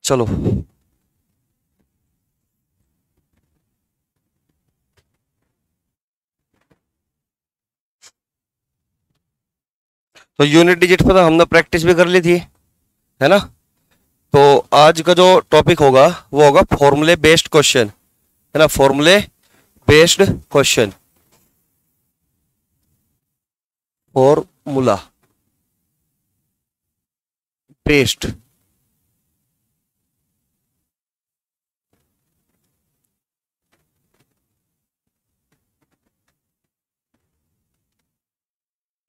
चलो तो unit digit पर तो हमने प्रैक्टिस भी कर ली थी, है ना। तो आज का जो टॉपिक होगा वो होगा फॉर्मूले बेस्ड क्वेश्चन, है ना। फॉर्मूले बेस्ड क्वेश्चन, फॉर्मूला बेस्ड।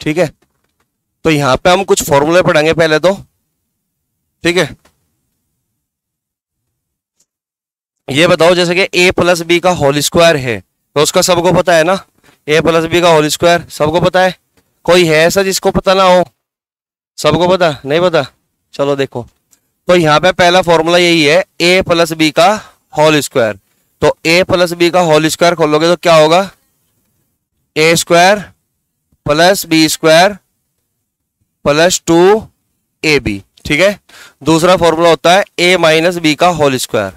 ठीक है, तो यहां पे हम कुछ फॉर्मूले पढ़ेंगे पहले तो, ठीक है। ये बताओ जैसे कि a प्लस बी का होल स्क्वायर है, तो उसका सबको पता है ना, a प्लस बी का होल स्क्वायर सबको पता है। कोई है ऐसा जिसको पता ना हो? सबको पता? नहीं पता? चलो देखो, तो यहाँ पे पहला फॉर्मूला यही है, a प्लस बी का होल स्क्वायर। तो a प्लस बी का होल स्क्वायर खोलोगे तो क्या होगा? a square plus B square plus 2ab, ठीक है। दूसरा फॉर्मूला होता है a माइनस बी का whole square,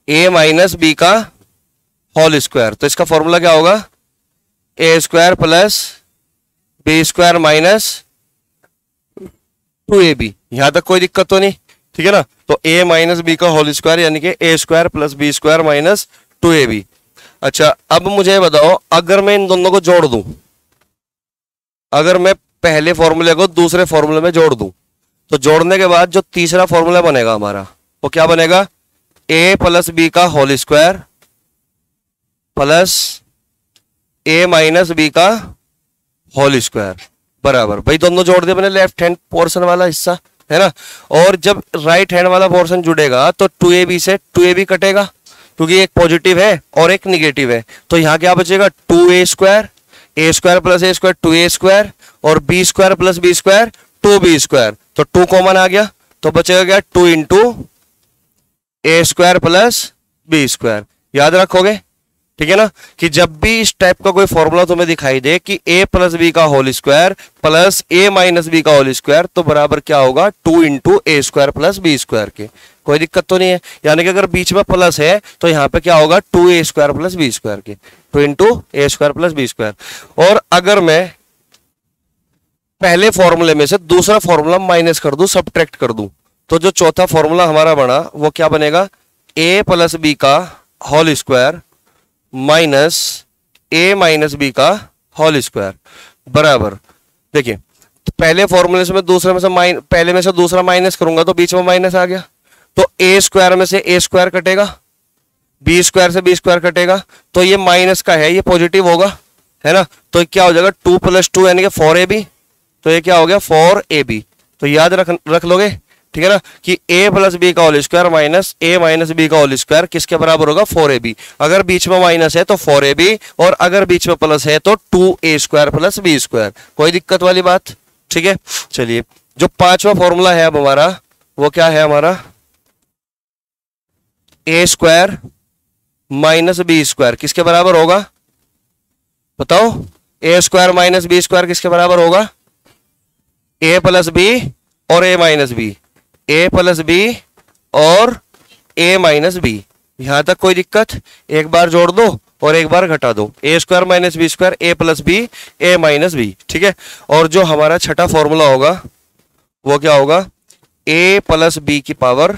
a minus B का होल स्क्वायर। तो इसका फॉर्मूला क्या होगा? a square plus B square minus 2ab। यहां तक कोई दिक्कत तो नहीं, ठीक है ना। तो a माइनस बी का होल स्क्वायर यानी कि a square plus B square minus 2ab। अच्छा, अब मुझे बताओ, अगर मैं इन दोनों को जोड़ दूं, अगर मैं पहले फॉर्मूले को दूसरे फॉर्मूले में जोड़ दूं, तो जोड़ने के बाद जो तीसरा फॉर्मूला बनेगा हमारा वो क्या बनेगा? a प्लस बी का whole square plus a minus B का होल स्क्वायर बराबर, भाई दोनों जोड़ दिए मैंने, लेफ्ट हैंड पोर्शन वाला हिस्सा, है ना। और जब राइट हैंड वाला पोर्शन जुड़ेगा तो 2ab से 2ab कटेगा, क्योंकि एक पॉजिटिव है और एक निगेटिव है। तो यहां क्या बचेगा? 2a square, a square plus a square 2a square, और b square plus b square 2b square. तो 2 कॉमन आ गया, तो बचेगा क्या? 2 into a square plus b square. याद रखोगे, ठीक है ना, कि जब भी इस टाइप का कोई फॉर्मूला तुम्हें दिखाई दे कि a प्लस बी का whole square plus a minus B का होल स्क्वायर, तो बराबर क्या होगा? 2 into a square plus b square के। कोई दिक्कत तो नहीं है, यानी कि अगर बीच में प्लस है तो यहाँ पे क्या होगा? 2a square plus b square के, 2 into a square plus b square. और अगर मैं पहले फॉर्मूले में से दूसरा फॉर्मूला माइनस कर दूं, सब्ट्रैक्ट कर दूं, तो जो चौथा फॉर्मूला हमारा बना वो क्या बनेगा? a प्लस बी का whole square minus a minus B का होल स्क्वायर बराबर। देखिए, तो पहले फॉर्मूले से मैं दूसरे में से पहले में से दूसरा माइनस करूंगा तो बीच में माइनस आ गया, तो a स्क्वायर में से a स्क्वायर कटेगा, b स्क्वायर से b स्क्वायर कटेगा, तो ये माइनस का है, ये पॉजिटिव होगा, है ना। तो क्या हो जाएगा? 2 प्लस 2 यानी कि 4ab। तो ये क्या हो गया? 4ab। तो याद रख लोगे, ठीक है ना, कि a प्लस बी का whole square minus a minus B का होल स्क्वायर किसके बराबर होगा? 4ab। अगर बीच में माइनस है तो 4ab, और अगर बीच में प्लस है तो 2a square plus b square. कोई दिक्कत वाली बात? ठीक है, चलिए जो पांचवा फॉर्मूला है अब हमारा वो क्या है? हमारा a square minus B square किसके बराबर होगा? बताओ, a square minus B square किसके बराबर होगा? a प्लस बी और a minus B, a plus B और a माइनस बी। यहां तक कोई दिक्कत? एक बार जोड़ दो और एक बार घटा दो, a square minus B square, a plus B, a minus B, ठीक है। और जो हमारा छठा फॉर्मूला होगा वो क्या होगा? a प्लस बी की पावर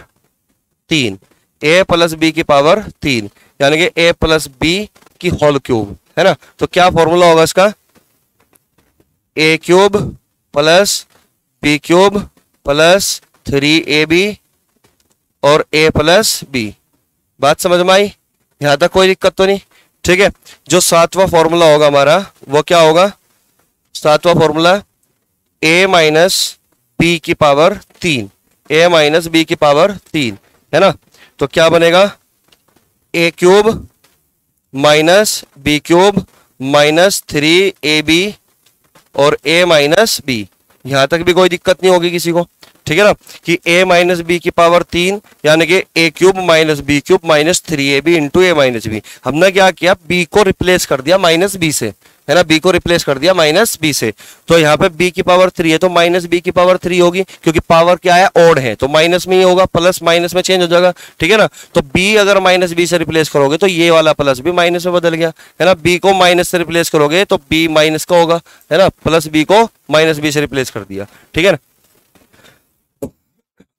3, a प्लस बी की पावर 3 यानी कि a प्लस बी की होल क्यूब, है ना। तो क्या फॉर्मूला होगा इसका? a cube plus B cube plus 3ab और a प्लस बी। बात समझ में आई? यहां तक कोई दिक्कत तो नहीं, ठीक है। जो सातवां फॉर्मूला होगा हमारा वो क्या होगा? सातवां फॉर्मूला a माइनस बी की पावर 3, a माइनस बी की पावर 3, है ना। तो क्या बनेगा? a cube minus B cube minus 3ab और a माइनस बी। यहां तक भी कोई दिक्कत नहीं होगी किसी को, ठीक है ना, कि a माइनस बी की पावर 3 यानी कि a cube minus B cube minus 3ab into a minus B. हमने क्या किया? b को रिप्लेस कर दिया माइनस b से, है ना, बी को रिप्लेस कर दिया माइनस बी से। तो यहाँ पे बी की पावर 3 है तो माइनस बी की पावर 3 होगी, क्योंकि पावर क्या है, ओड है, तो माइनस में ही होगा, प्लस माइनस में चेंज हो जाएगा, ठीक है ना। तो बी अगर माइनस बी से रिप्लेस करोगे तो ये वाला प्लस भी माइनस में बदल गया, है ना। बी को माइनस से रिप्लेस करोगे तो बी माइनस का होगा, है ना, प्लस बी को माइनस बी से रिप्लेस कर दिया, ठीक है ना।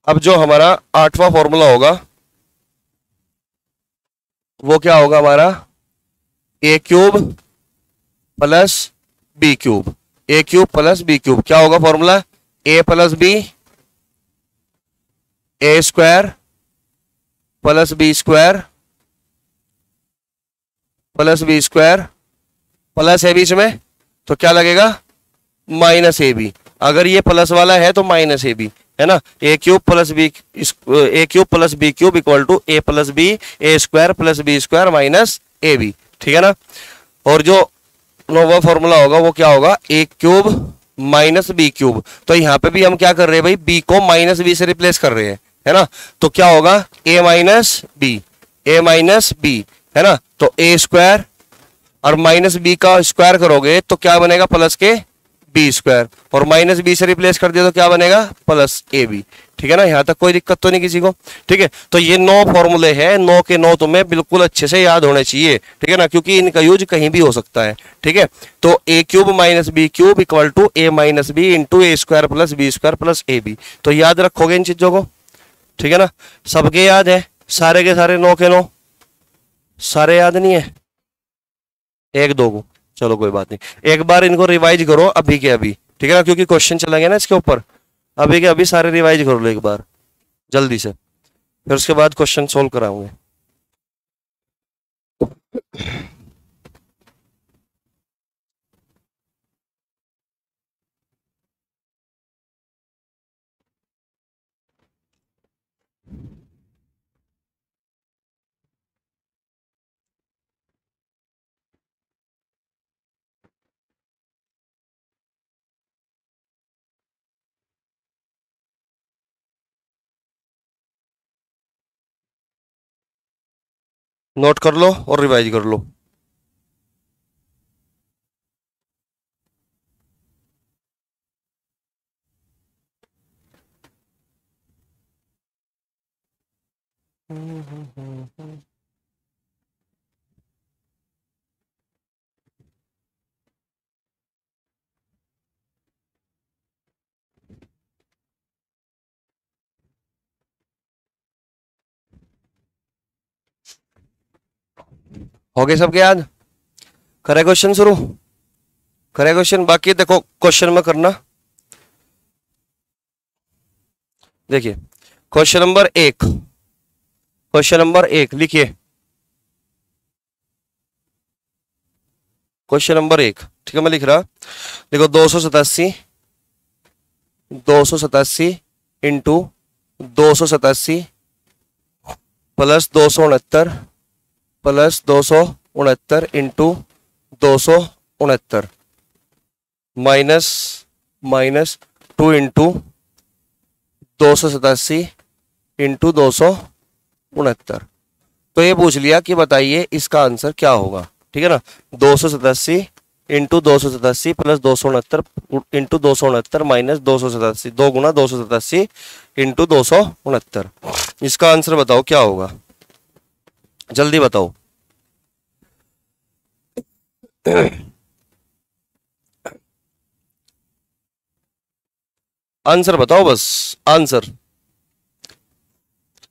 अब जो हमारा 8वां फॉर्मूला होगा वो क्या होगा हमारा, A cube plus B cube, A cube plus B cube, क्या होगा formula, A plus B, A square plus B square plus B square plus है बीच में तो क्या लगेगा, माइनस ए बी। अगर ये प्लस वाला है तो माइनस ए बी, है ना। A cube plus B, A cube plus B cube equal to A plus B, A square plus B square minus A B, ठीक है ना। और जो 9वां फॉर्मूला होगा वो क्या होगा, ए क्यूब माइनस बी क्यूब। तो यहाँ पे भी हम क्या कर रहे हैं भाई, बी को माइनस बी से रिप्लेस कर रहे हैं, है ना। तो क्या होगा, ए माइनस बी, ए माइनस बी, है ना। तो ए स्क्वायर और माइनस बी का स्क्वायर करोगे तो क्या बनेगा, प्लस के बी स्क्वायर, और माइनस बी से रिप्लेस कर दिया तो क्या बनेगा, प्लस ए बी, ठीक है ना। यहां तक कोई दिक्कत तो नहीं किसी को, ठीक है। तो ये 9 फॉर्मूले हैं, 9 के 9 तुम्हें बिल्कुल अच्छे से याद होने चाहिए, ठीक है ना, क्योंकि इनका यूज कहीं भी हो सकता है, ठीक है। तो A cube minus B cube equal to A minus B into A square plus B square plus A B. तो याद रखोगे इन चीजों को, ठीक है ना। सबके याद है, सारे के सारे 9 के 9, सारे याद नहीं है, एक दो को, चलो कोई बात नहीं। एक बार इनको रिवाइज करो अभी के अभी, ठीक है ना, क्योंकि क्वेश्चन चला गया ना इसके ऊपर। अभी के अभी सारे रिवाइज कर लो एक बार जल्दी से, फिर उसके बाद क्वेश्चन सोल्व कराऊंगे। नोट कर लो और रिवाइज कर लो। हो गए सबके याद, करे क्वेश्चन शुरू, करे क्वेश्चन। बाकी देखो क्वेश्चन में करना, देखिए क्वेश्चन नंबर 1, क्वेश्चन नंबर 1 लिखिए, क्वेश्चन नंबर 1, ठीक है, मैं लिख रहा, देखो 287 into 287 plus 269 plus 269 into 269 minus 2 into 287 into 269। तो ये पूछ लिया कि बताइए इसका आंसर क्या होगा, ठीक है ना। 287 इंटू 287 प्लस 269 इंटू 269 माइनस 287, 2 गुना 287 इंटू 269। इसका आंसर बताओ क्या होगा, जल्दी बताओ। आंसर बताओ बस, आंसर।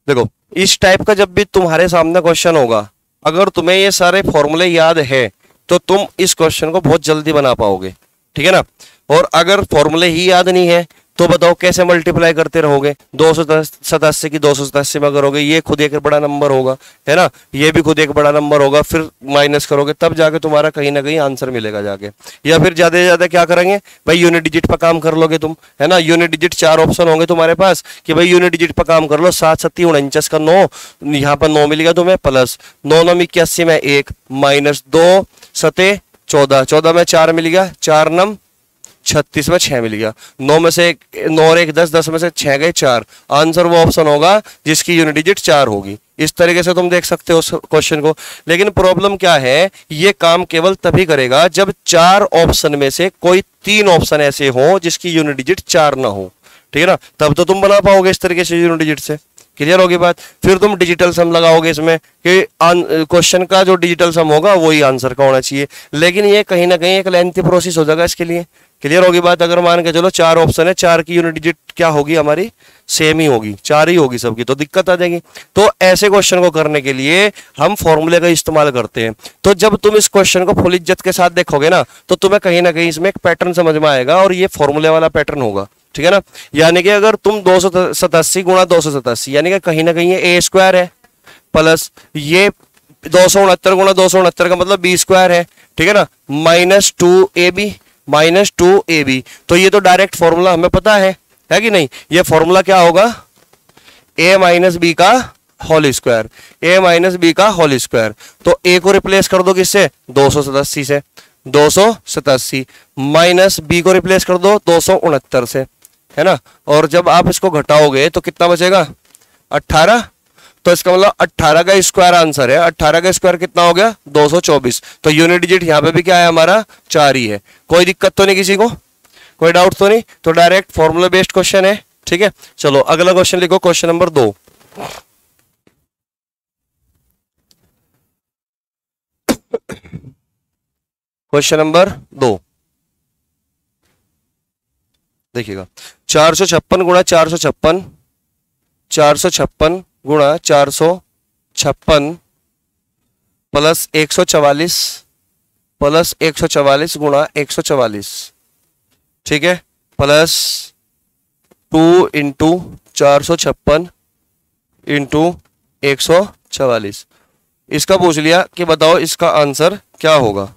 देखो इस टाइप का जब भी तुम्हारे सामने क्वेश्चन होगा, अगर तुम्हें ये सारे फॉर्मूले याद है तो तुम इस क्वेश्चन को बहुत जल्दी बना पाओगे, ठीक है ना। और अगर फॉर्मूले ही याद नहीं है तो बताओ कैसे मल्टीप्लाई करते रहोगे। 287 की 287 में करोगे, ये खुद एक बड़ा नंबर होगा, है ना, ये भी खुद एक बड़ा नंबर होगा, फिर माइनस करोगे तब जाके तुम्हारा कहीं ना कहीं आंसर मिलेगा जाके। या फिर ज्यादा से ज्यादा क्या करेंगे भाई, यूनिट डिजिट पर काम कर लोगे तुम, है ना। यूनिट डिजिट 4 ऑप्शन होंगे तुम्हारे पास कि भाई यूनिट डिजिट पर काम कर लो। 7 7 49 का 9, यहाँ पर 9 मिल गया तुम्हें, प्लस 9 9 81 में 1 माइनस 2 7 14, 14 में 4 मिल गया, 4 9 36 में 6 मिल गया, 9 में से 9 और 1 10, 10 में से 6 गए 4। आंसर वो ऑप्शन होगा जिसकी यूनिट डिजिट 4 होगी, इस तरीके से तुम देख सकते हो क्वेश्चन को। लेकिन प्रॉब्लम क्या है, ये काम केवल तभी करेगा जब 4 ऑप्शन में से कोई 3 ऑप्शन ऐसे हो जिसकी यूनिट डिजिट 4 ना हो, ठीक है ना, तब तो तुम बना पाओगे इस तरीके से यूनिट डिजिट से। क्लियर होगी बात। फिर तुम डिजिटल सम लगाओगे इसमें कि क्वेश्चन का जो डिजिटल सम होगा वही आंसर का होना चाहिए, लेकिन ये कहीं ना कहीं एक लेंथी प्रोसेस हो जाएगा इसके लिए। क्लियर होगी बात। अगर मान के चलो 4 ऑप्शन है, 4 की यूनिट डिजिट क्या होगी हमारी, सेम ही होगी, 4 ही होगी सबकी, तो दिक्कत आ जाएगी। तो ऐसे क्वेश्चन को करने के लिए हम फॉर्मूले का इस्तेमाल करते हैं। तो जब तुम इस क्वेश्चन को फुल इज्जत के साथ देखोगे ना, तो तुम्हें कहीं ना कहीं इसमें एक पैटर्न समझ में आएगा, और ये फॉर्मूले वाला पैटर्न होगा, ठीक है ना। यानी कि अगर तुम 287 गुणा 287, यानी कि कहीं ना कहीं ये ए स्क्वायर है, प्लस ये 269 गुणा 269 का मतलब बी स्क्वायर है, ठीक है ना, -2ab, -2ab। तो ये तो डायरेक्ट फॉर्मूला हमें पता है कि नहीं। ये फॉर्मूला क्या होगा, a माइनस बी का whole square, a minus B का होल स्क्वायर। तो a को रिप्लेस कर दो किससे, 287 से, 287 माइनस बी को रिप्लेस कर दो 269 से, है ना। और जब आप इसको घटाओगे तो कितना बचेगा, 18। तो इसका मतलब 18 का स्क्वायर आंसर है। 18 का स्क्वायर कितना हो गया, 224। तो यूनिट डिजिट यहाँ पे भी क्या है हमारा, 4 ही है। कोई दिक्कत तो नहीं किसी को, कोई डाउट तो नहीं। तो डायरेक्ट फॉर्मूला बेस्ड क्वेश्चन है, ठीक है। चलो अगला क्वेश्चन लिखो, क्वेश्चन नंबर 2। क्वेश्चन नंबर 2 देखिएगा, 456 गुणा 456, 456 गुणा 456 प्लस 144 प्लस 144 गुणा 144, ठीक है, प्लस 2 इंटू 456 इंटू 144। इसका पूछ लिया कि बताओ इसका आंसर क्या होगा,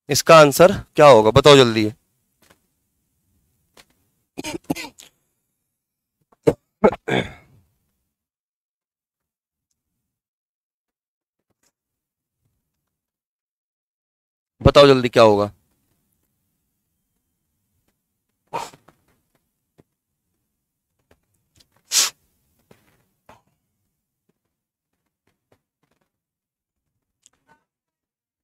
इसका आंसर क्या होगा, बताओ जल्दी। बताओ जल्दी क्या होगा।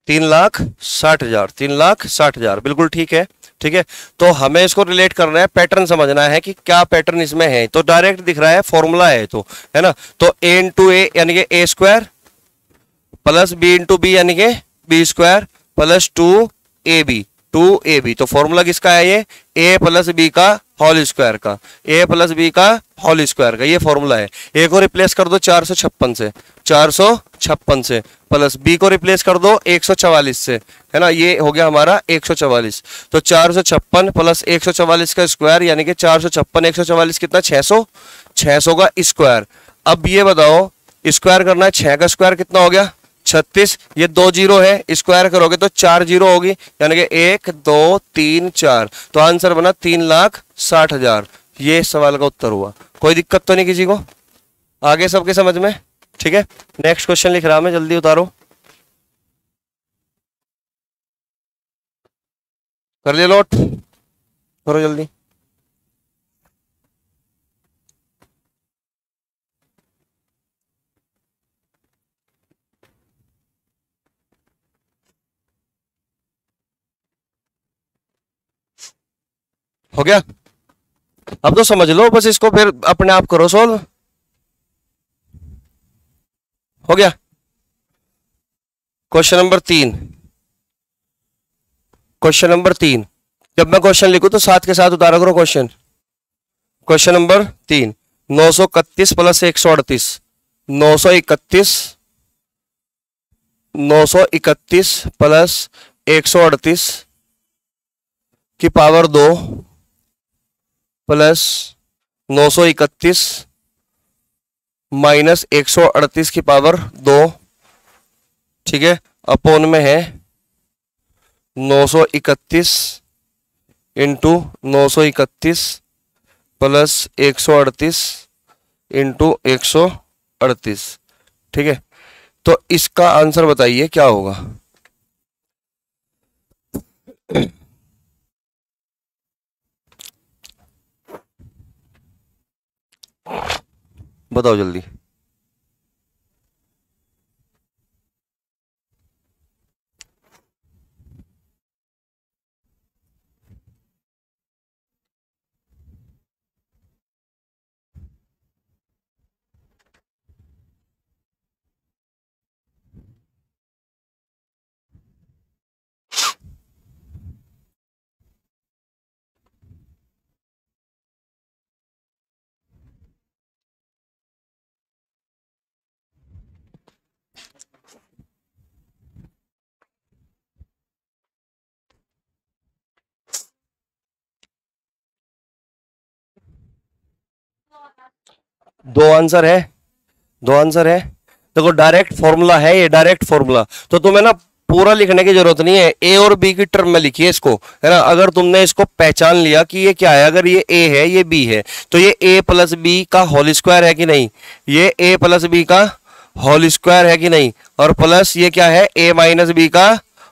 तीन लाख साठ हजार, 3,60,000 बिल्कुल ठीक है, ठीक है। तो हमें इसको रिलेट करना है, पैटर्न समझना है कि क्या पैटर्न इसमें है। तो डायरेक्ट दिख रहा है, फॉर्मूला है तो, है ना। तो a इंटू ए यानी कि A square plus B into B यानी कि b square plus 2ab, 2ab। तो फॉर्मूला किसका है ये, a प्लस बी का होल स्क्वायर का, a प्लस बी का होल स्क्वायर का, ये फॉर्मूला है। a को रिप्लेस कर दो 456 से, 456 से, प्लस b को रिप्लेस कर दो 144 से, है ना, ये हो गया हमारा 144। तो 456 प्लस 144 का स्क्वायर यानी कि 456 144 कितना, 600, 600 का स्क्वायर। अब ये बताओ स्क्वायर करना है, 6 का स्क्वायर कितना हो गया, 36। ये 2 जीरो है, स्क्वायर करोगे तो 4 जीरो होगी, यानी कि 1 2 3 4। तो आंसर बना 3,60,000। ये सवाल का उत्तर हुआ। कोई दिक्कत तो नहीं किसी को, आगे सबके समझ में, ठीक है। नेक्स्ट क्वेश्चन लिख रहा मैं, जल्दी उतारो, कर लिया लोट, करो जल्दी। हो गया, अब तो समझ लो बस इसको, फिर अपने आप करो सोल्व। हो गया। Question number 3, question number 3। जब मैं क्वेश्चन लिखूं तो साथ के साथ उतारा करो question. Question number 3, 931 plus 138, 931, 931 plus 138 की पावर 2 प्लस 931 माइनस 138 की पावर 2, ठीक है, अपोन में है 931 इंटू 931 प्लस 138 इंटू 138, ठीक है। तो इसका आंसर बताइए क्या होगा। बताओ जल्दी। दो आंसर है, दो आंसर है। देखो डायरेक्ट फॉर्मूला है ये, डायरेक्ट फॉर्मूला, तो तुम्हें ना पूरा लिखने की जरूरत नहीं है, ए और बी की टर्म में लिखिए इसको, है ना। अगर तुमने इसको पहचान लिया कि ये क्या है, अगर ये ए है ये बी है, तो ये ए प्लस बी का होल स्क्वायर है कि नहीं, ये ए प्लस बी का होल स्क्वायर है कि नहीं, और प्लस ये क्या है, ए माइनस बी का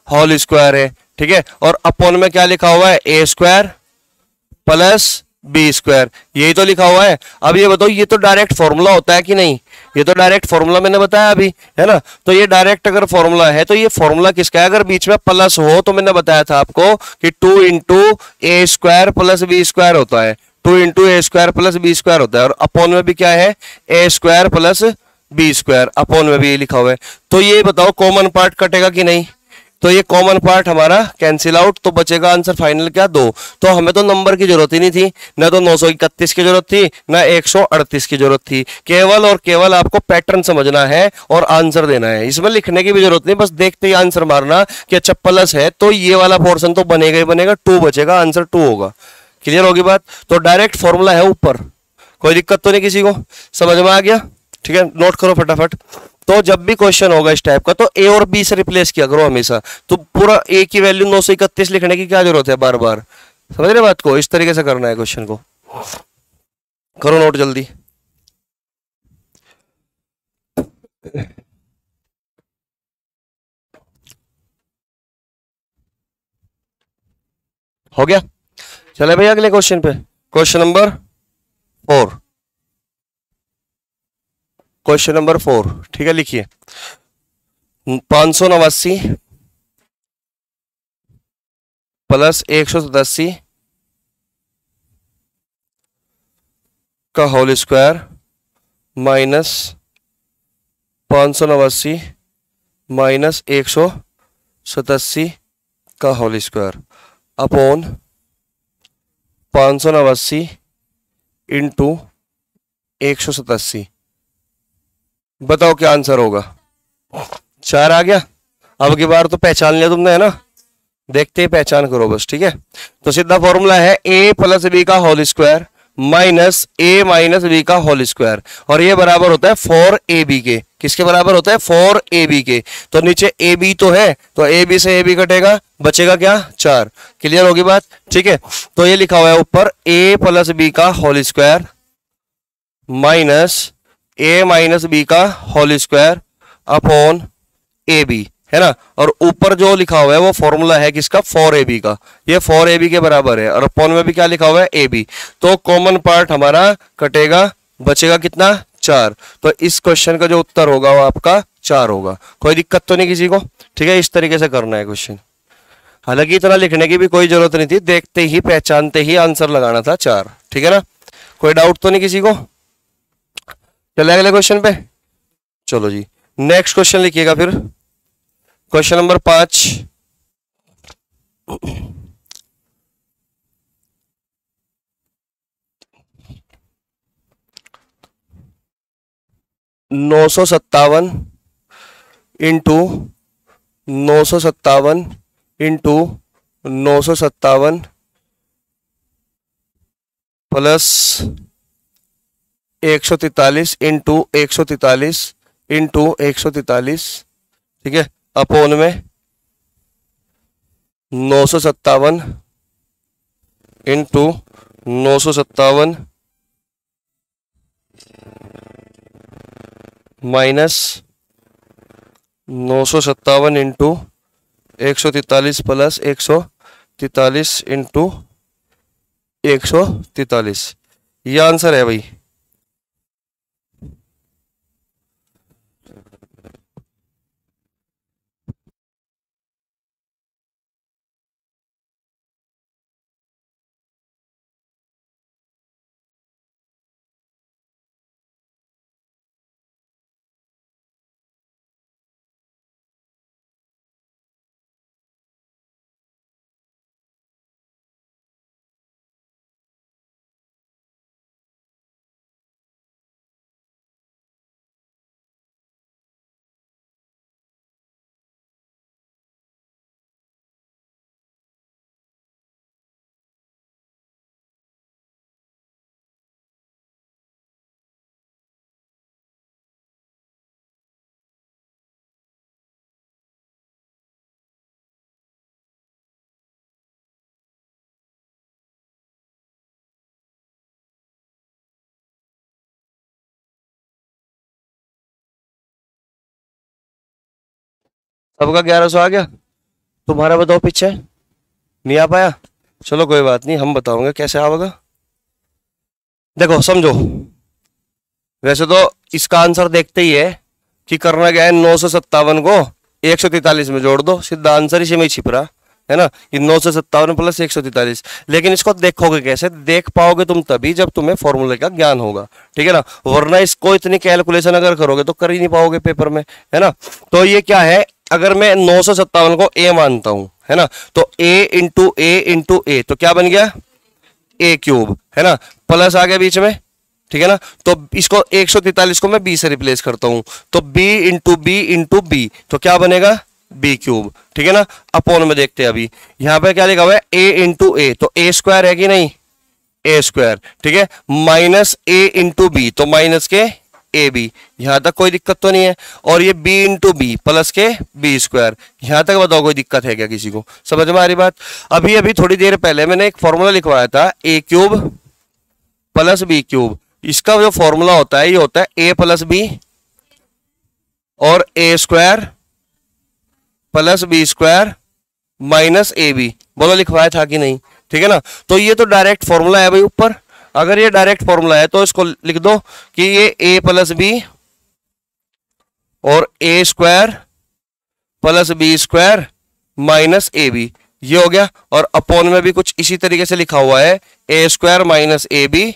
होल स्क्वायर है, ठीक है। और अपॉन में क्या लिखा हुआ है, ए स्क्वायर प्लस बी स्क्वायर, यही तो लिखा हुआ है। अब ये बताओ, ये तो डायरेक्ट फॉर्मूला होता है कि नहीं, ये तो डायरेक्ट फॉर्मूला मैंने बताया अभी, है ना। तो ये डायरेक्ट अगर फॉर्मूला है तो ये फॉर्मूला किसका है, अगर बीच में प्लस हो तो मैंने बताया था आपको कि 2 into A square plus B square होता है, 2 into A square plus B square होता है, और अपॉन में भी क्या है, ए square plus B square, upon में भी ये लिखा हुआ है। तो ये बताओ कॉमन पार्ट कटेगा कि नहीं, तो ये कॉमन पार्ट हमारा कैंसिल आउट, तो बचेगा आंसर फाइनल क्या, 2। तो हमें तो नंबर की जरूरत ही नहीं थी, ना तो 931 की जरूरत थी, ना 138 की जरूरत थी, केवल और केवल आपको पैटर्न समझना है और आंसर देना है, इसमें लिखने की भी जरूरत नहीं, बस देखते ही आंसर मारना कि अच्छा प्लस है तो ये वाला पोर्शन तो बनेगा ही बनेगा, 2 बचेगा, आंसर 2 होगा। क्लियर होगी बात, तो डायरेक्ट फॉर्मूला है ऊपर, कोई दिक्कत तो नहीं किसी को, समझ में आ गया, ठीक है। नोट करो फटाफट। तो जब भी क्वेश्चन होगा इस टाइप का तो ए और बी से रिप्लेस किया करो हमेशा, तो पूरा ए की वैल्यू 931 लिखने की क्या जरूरत है बार बार, समझ रहे बात को, इस तरीके से करना है क्वेश्चन को, करो नोट जल्दी। हो गया, चले भैया अगले क्वेश्चन पे, क्वेश्चन नंबर 4, क्वेश्चन नंबर 4, ठीक है, लिखिए 589 प्लस 187 का होल स्क्वायर माइनस 589 माइनस 187 का होल स्क्वायर अपॉन 589 इंटू 187, बताओ क्या आंसर होगा, 4 आ गया। अब की बार तो पहचान लिया तुमने, है ना, देखते ही पहचान करो बस, ठीक है। तो सीधा फॉर्मूला है ए प्लस बी का whole square minus A minus B का होल स्क्वायर, और ये बराबर होता है 4ab के, किसके बराबर होता है, 4ab के। तो नीचे ए बी तो है, तो ए बी से ए बी कटेगा, बचेगा क्या, 4। क्लियर होगी बात, ठीक है। तो ये लिखा हुआ है ऊपर ए प्लस बी का whole square minus A minus B का whole square upon A B, है ना। और ऊपर जो लिखा हुआ है वो फॉर्मूला है किसका, 4ab का, ये 4ab के बराबर है, और अपॉन में भी क्या लिखा हुआ है, ab। तो कॉमन पार्ट हमारा कटेगा, बचेगा कितना, 4। तो इस क्वेश्चन का जो उत्तर होगा वो आपका 4 होगा, कोई दिक्कत तो नहीं किसी को, ठीक है। इस तरीके से करना है क्वेश्चन, हालांकि इतना लिखने की भी कोई जरूरत नहीं थी, देखते ही पहचानते ही आंसर लगाना था 4, ठीक है ना। कोई डाउट तो नहीं किसी को, चले अगले क्वेश्चन पे, चलो जी नेक्स्ट क्वेश्चन लिखिएगा फिर, question number 5, 957 into 957 into 957 plus 143 into 143 into 143, ठीक है, अपोन में 957 into 957 minus 957 into 143 plus 143 into 143, ये आंसर है भाई। सबका 1100 आ गया। तुम्हारा बताओ पीछे नहीं आ पाया, चलो कोई बात नहीं, हम बताओगे कैसे आएगा। देखो समझो, वैसे तो इसका आंसर देखते ही है कि करना क्या है, 957 को 143 में जोड़ दो, सीधा आंसर इसी में ही छिप रहा है ना, ये 957 प्लस 143। लेकिन इसको देखोगे कैसे, देख पाओगे तुम तभी जब तुम्हें फॉर्मूले का ज्ञान होगा, ठीक है ना, वरना इसको इतनी कैलकुलेशन अगर करोगे तो कर ही नहीं पाओगे पेपर में, है ना। तो ये क्या है, अगर मैं 957 को ए मानता हूं, है ना, तो ए इंटू ए तो क्या बन गया, ए क्यूब, है ना, प्लस आ गया बीच में, ठीक है ना। तो इसको 143 को मैं बी से रिप्लेस करता हूं, तो बी इंटू बी तो क्या बनेगा, बी क्यूब, ठीक है ना। अपोन में देखते हैं अभी, यहां पे क्या लिखा हुआ है, ए इंटू ए, तो ए स्क्वायर है कि नहीं, ए स्क्वायर, ठीक है, माइनस ए इंटू बी तो माइनस के ए बी, यहां तक कोई दिक्कत तो नहीं है। और ये बी इंटू बी प्लस के बी स्क्वायर, यहां तक बताओ कोई दिक्कत है क्या किसी को, समझ में आ रही बात। अभी अभी थोड़ी देर पहले मैंने एक फॉर्मूला लिखवाया था, ए क्यूब प्लस बी क्यूब, इसका जो फॉर्मूला होता है ये होता है ए प्लस बी और A square plus B square minus A B, बोलो लिखवाया था कि नहीं, ठीक है ना। तो ये तो डायरेक्ट फॉर्मूला है भाई ऊपर, अगर ये डायरेक्ट फॉर्मूला है तो इसको लिख दो कि ये ए प्लस बी और A square plus B square minus A B, ये हो गया। और अपोन में भी कुछ इसी तरीके से लिखा हुआ है, ए square minus A B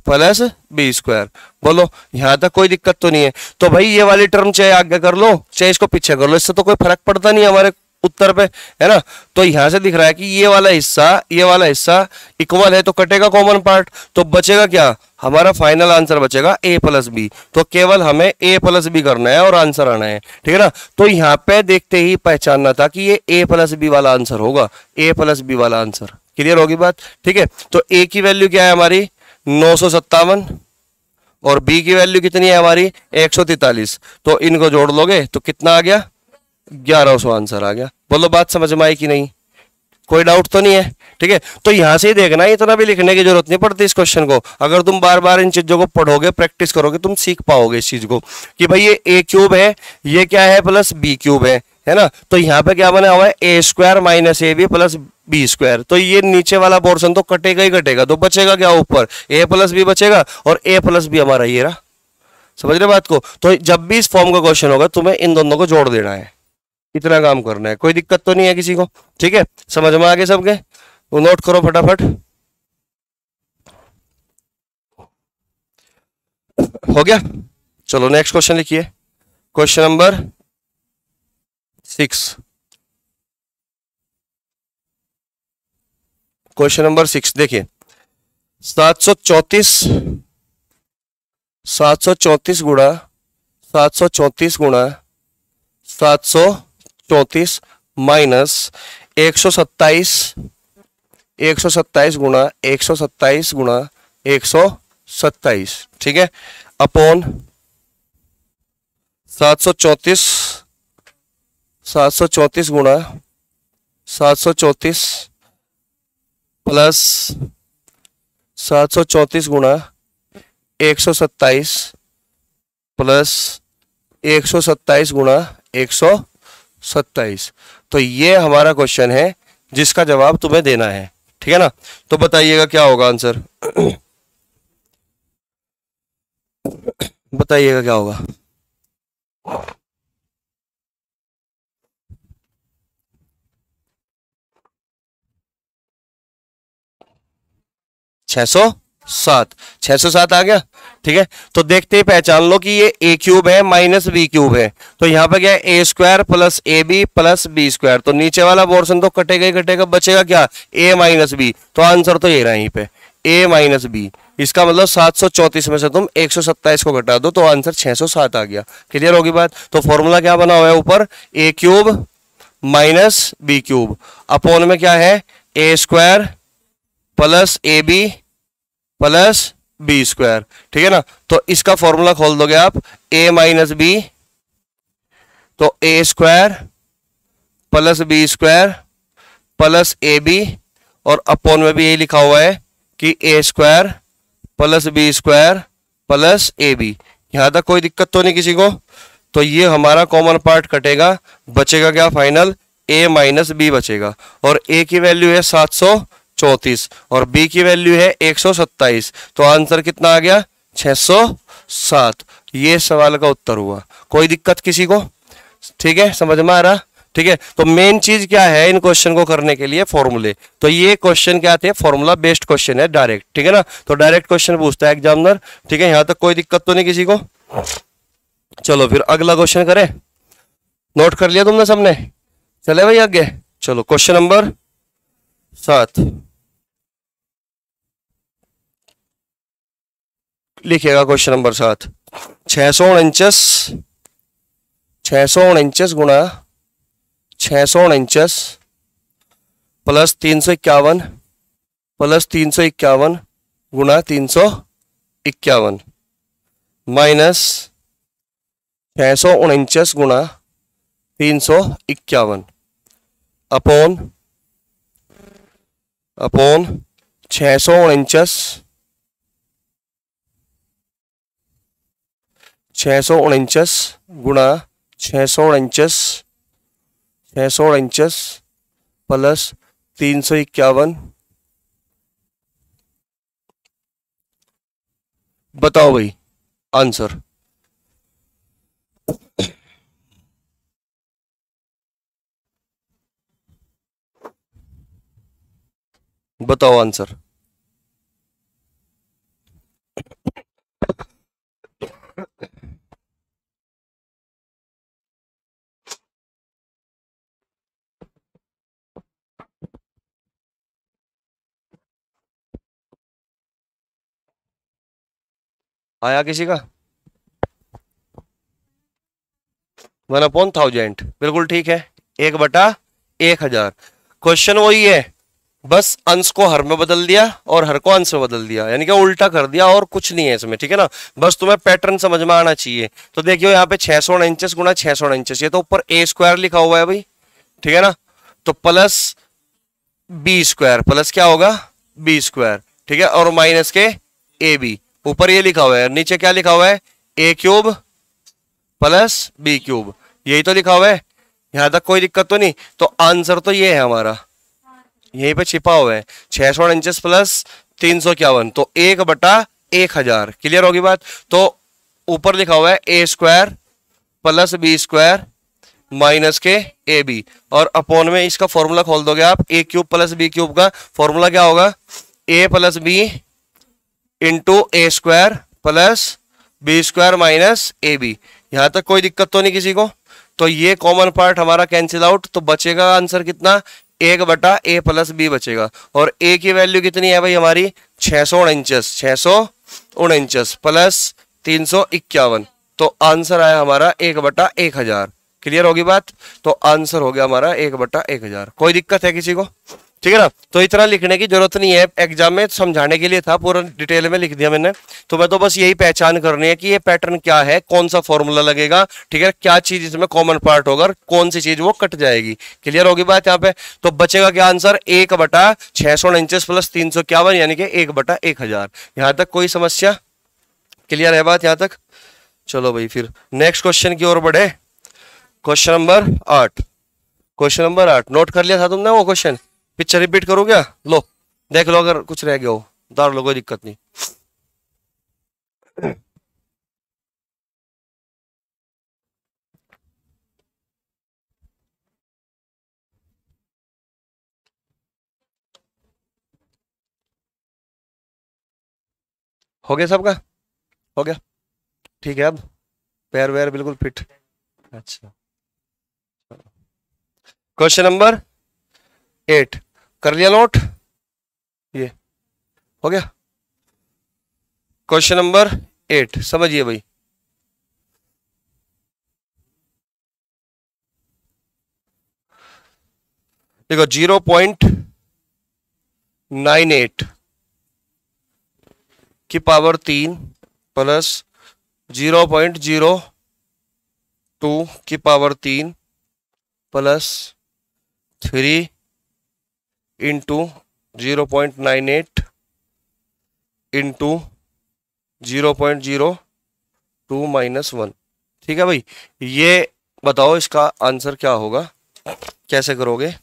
plus B square, बोलो यहां तक कोई दिक्कत तो नहीं है। तो भाई ये वाली टर्म चाहे आगे कर लो चाहे इसको पीछे कर लो, इससे तो कोई फर्क पड़ता नहीं हमारे उत्तर पे, है ना। तो यहां से दिख रहा है कि ये वाला हिस्सा इक्वल है, तो कटेगा कॉमन पार्ट, तो बचेगा क्या, हमारा फाइनल आंसर बचेगा ए प्लस बी। तो केवल हमें ए प्लस बी करना है और आंसर आना है, ठीक है ना। तो यहाँ पे देखते ही पहचानना था कि ये ए प्लस बी वाला आंसर होगा, ए प्लस बी वाला आंसर, क्लियर होगी बात, ठीक है। तो ए की वैल्यू क्या है हमारी 957 और बी की वैल्यू कितनी है हमारी 143, तो इनको जोड़ लोगे तो कितना आ गया 1100 आंसर आ गया। बोलो बात समझ में आई कि नहीं, कोई डाउट तो नहीं है, ठीक है। तो यहां से ही देखना, इतना भी लिखने की जरूरत नहीं पड़ती इस क्वेश्चन को, अगर तुम बार बार इन चीजों को पढ़ोगे प्रैक्टिस करोगे तुम सीख पाओगे इस चीज को कि भाई ये ए क्यूब है, ये क्या है प्लस बी क्यूब है ना। तो यहाँ पे क्या बना हुआ है, ए square minus A B plus B square, तो ये नीचे वाला पोर्शन तो कटेगा ही कटेगा, तो बचेगा क्या ऊपर, ए प्लस बी बचेगा, और ए प्लस बी हमारा ये रहा, समझ रहे बात को। तो जब भी इस फॉर्म का क्वेश्चन होगा तुम्हें इन दोनों को जोड़ देना है, इतना काम करना है, कोई दिक्कत तो नहीं है किसी को, ठीक है, समझ में आ गए सबके, तो नोट करो फटाफट, हो गया। चलो नेक्स्ट क्वेश्चन लिखिए, क्वेश्चन नंबर 6, क्वेश्चन नंबर 6 देखिए, 734 गुणा 734 माइनस 127 गुणा 127, ठीक है, अपॉन 734 गुणा 734 प्लस 734 गुणा 127 प्लस 127 गुणा 127, तो ये हमारा क्वेश्चन है जिसका जवाब तुम्हें देना है, ठीक है ना। तो बताइएगा क्या होगा आंसर, बताइएगा क्या होगा। छह सौ सात आ गया, ठीक है। तो देखते ही पहचान लो कि ये ए क्यूब है माइनस बी क्यूब है, तो यहां पे क्या है, ए square plus A B plus B square, तो नीचे वाला पोर्शन तो कटेगा ही कटेगा, बचेगा क्या, ए माइनस बी, तो आंसर तो ये रहा यहीं पे, ए माइनस बी। इसका मतलब 734 में से तुम 127 को घटा दो तो आंसर 607 आ गया, क्लियर होगी बात। तो फॉर्मूला क्या बना हुआ है ऊपर, A cube minus B cube, upon में क्या है, ए square plus A B plus B square, ठीक है ना। तो इसका फॉर्मूला खोल दोगे आप, ए माइनस बी, तो A square plus B square plus A B, और अपोन में भी यही लिखा हुआ है कि A square plus B square plus A B, यहां तक कोई दिक्कत तो नहीं किसी को। तो ये हमारा कॉमन पार्ट कटेगा, बचेगा क्या फाइनल, a माइनस बी बचेगा। और a की वैल्यू है 734 और b की वैल्यू है 127, तो आंसर कितना आ गया 607। ये सवाल का उत्तर हुआ। कोई दिक्कत किसी को? ठीक है, समझ में आ रहा? ठीक है, तो मेन चीज क्या है इन क्वेश्चन को करने के लिए, फॉर्मूले। तो ये क्वेश्चन क्या थे, फॉर्मूला बेस्ड क्वेश्चन है डायरेक्ट, ठीक है ना। तो डायरेक्ट क्वेश्चन पूछता है एग्जामिनर, ठीक है। यहां तक कोई दिक्कत तो नहीं किसी को? चलो फिर अगला क्वेश्चन करें। नोट कर लिया तुमने सबने? चले भाई आगे, चलो क्वेश्चन नंबर 7 लिखिएगा। क्वेश्चन नंबर 7, 649 गुणा 649 प्लस 351 गुणा 351 माइनस 649 गुणा 351 अपॉन 649 गुणा 649 प्लस 351। बताओ भाई आंसर। बताओ आंसर। आया किसी का? 1/1000, बिल्कुल ठीक है, 1/1000। क्वेश्चन वही है, बस अंश को हर में बदल दिया और हर को अंश में बदल दिया, यानी कि उल्टा कर दिया, और कुछ नहीं है इसमें, ठीक है ना। बस तुम्हें पैटर्न समझ में आना चाहिए। तो देखियो यहाँ पे 649 गुणा 649, ये तो ऊपर a स्क्वायर लिखा हुआ है भाई, ठीक है ना। तो प्लस b स्क्वायर, प्लस क्या होगा b स्क्वायर, ठीक है। और माइनस के ए बी, ऊपर ये लिखा हुआ है, नीचे क्या लिखा हुआ है, a cube plus b cube, यही तो लिखा हुआ है। यहां तक कोई दिक्कत तो नहीं? तो आंसर तो ये है हमारा, यहीं पे छिपा हुआ है 649 प्लस 351, तो 1/1000। क्लियर होगी बात? तो ऊपर लिखा हुआ है a square plus b square minus के ए बी, और अपॉन में इसका फॉर्मूला खोल दोगे आप, a cube plus b cube का फॉर्मूला क्या होगा, a plus B into A square plus B square minus A B. यहां तक कोई दिक्कत तो नहीं किसी को? तो ये कॉमन पार्ट हमारा कैंसिल आउट, तो बचेगा आंसर कितना, 1/a प्लस बी बचेगा। और a की वैल्यू कितनी है भाई हमारी, 649 प्लस 351, तो आंसर आया हमारा 1/1000। क्लियर होगी बात? तो आंसर हो गया हमारा 1/1000। कोई दिक्कत है किसी को? ठीक है ना। तो इतना लिखने की जरूरत नहीं है, एग्जाम में समझाने के लिए था, पूरा डिटेल में लिख दिया मैंने। तो मैं तो बस यही पहचान करनी है कि ये पैटर्न क्या है, कौन सा फॉर्मूला लगेगा, ठीक है, क्या चीज इसमें कॉमन पार्ट होगा, कौन सी चीज वो कट जाएगी। क्लियर होगी बात यहाँ पे? तो बचेगा क्या आंसर, 1/649 प्लस 351, यानी कि 1/1000। यहां तक कोई समस्या? क्लियर है बात यहां तक? चलो भाई फिर नेक्स्ट क्वेश्चन की ओर बढ़े। Question number 8, question number 8 note कर लिया था तुमने वो क्वेश्चन? पिक्चर रिपीट करो क्या? लो देख लो, अगर कुछ रह गया हो उतार लो, कोई दिक्कत नहीं। हो गया सबका? हो गया, ठीक है। अब पैर वैर बिल्कुल फिट। अच्छा, क्वेश्चन नंबर 8 कर लिया नोट? ये हो गया। क्वेश्चन नंबर 8 समझिए भाई। देखो 0.98 की पावर 3 प्लस 0.02 की power 3 plus 3 into 0.98 into 0.02 minus 1। ठीक है भाई, ये बताओ इसका आंसर क्या होगा, कैसे करोगे?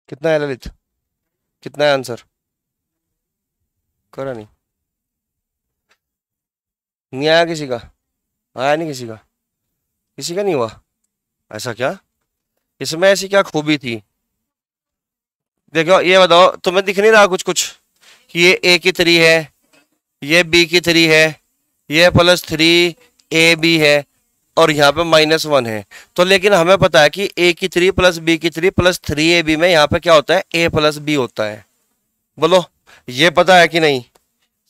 कितना है ललित, कितना है आंसर? करा नहीं, नहीं आया किसी का? आया नहीं किसी का? किसी का नहीं हुआ? ऐसा क्या, इसमें ऐसी क्या खूबी थी? देखो ये बताओ, तुम्हें दिख नहीं रहा कुछ कुछ कि ये ए की 3 है, ये बी की 3 है, ये +3 ए बी है, और यहाँ पे -1 है। तो लेकिन हमें पता है कि ए की 3 प्लस बी की 3 प्लस 3ab में यहाँ पे क्या होता है, a प्लस बी होता है। बोलो, ये पता है कि नहीं?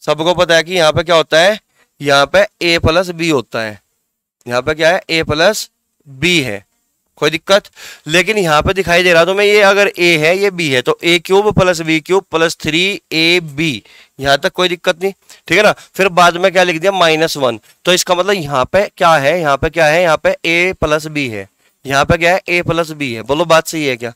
सबको पता है कि यहाँ पे क्या होता है, यहाँ पे a प्लस बी होता है। यहाँ पे क्या है, a प्लस बी है, कोई दिक्कत? लेकिन यहाँ पे दिखाई दे रहा तो मैं, ये अगर a है ये b है, तो a³ plus b³ plus 3ab, यहाँ तक कोई दिक्कत नहीं, ठीक है ना? फिर बाद में क्या लिख दिया, -1। तो इसका मतलब यहाँ पे क्या है, यहाँ पे क्या है, यहाँ पे a प्लस बी है, यहाँ पे क्या है, a प्लस बी है। बोलो बात सही है क्या?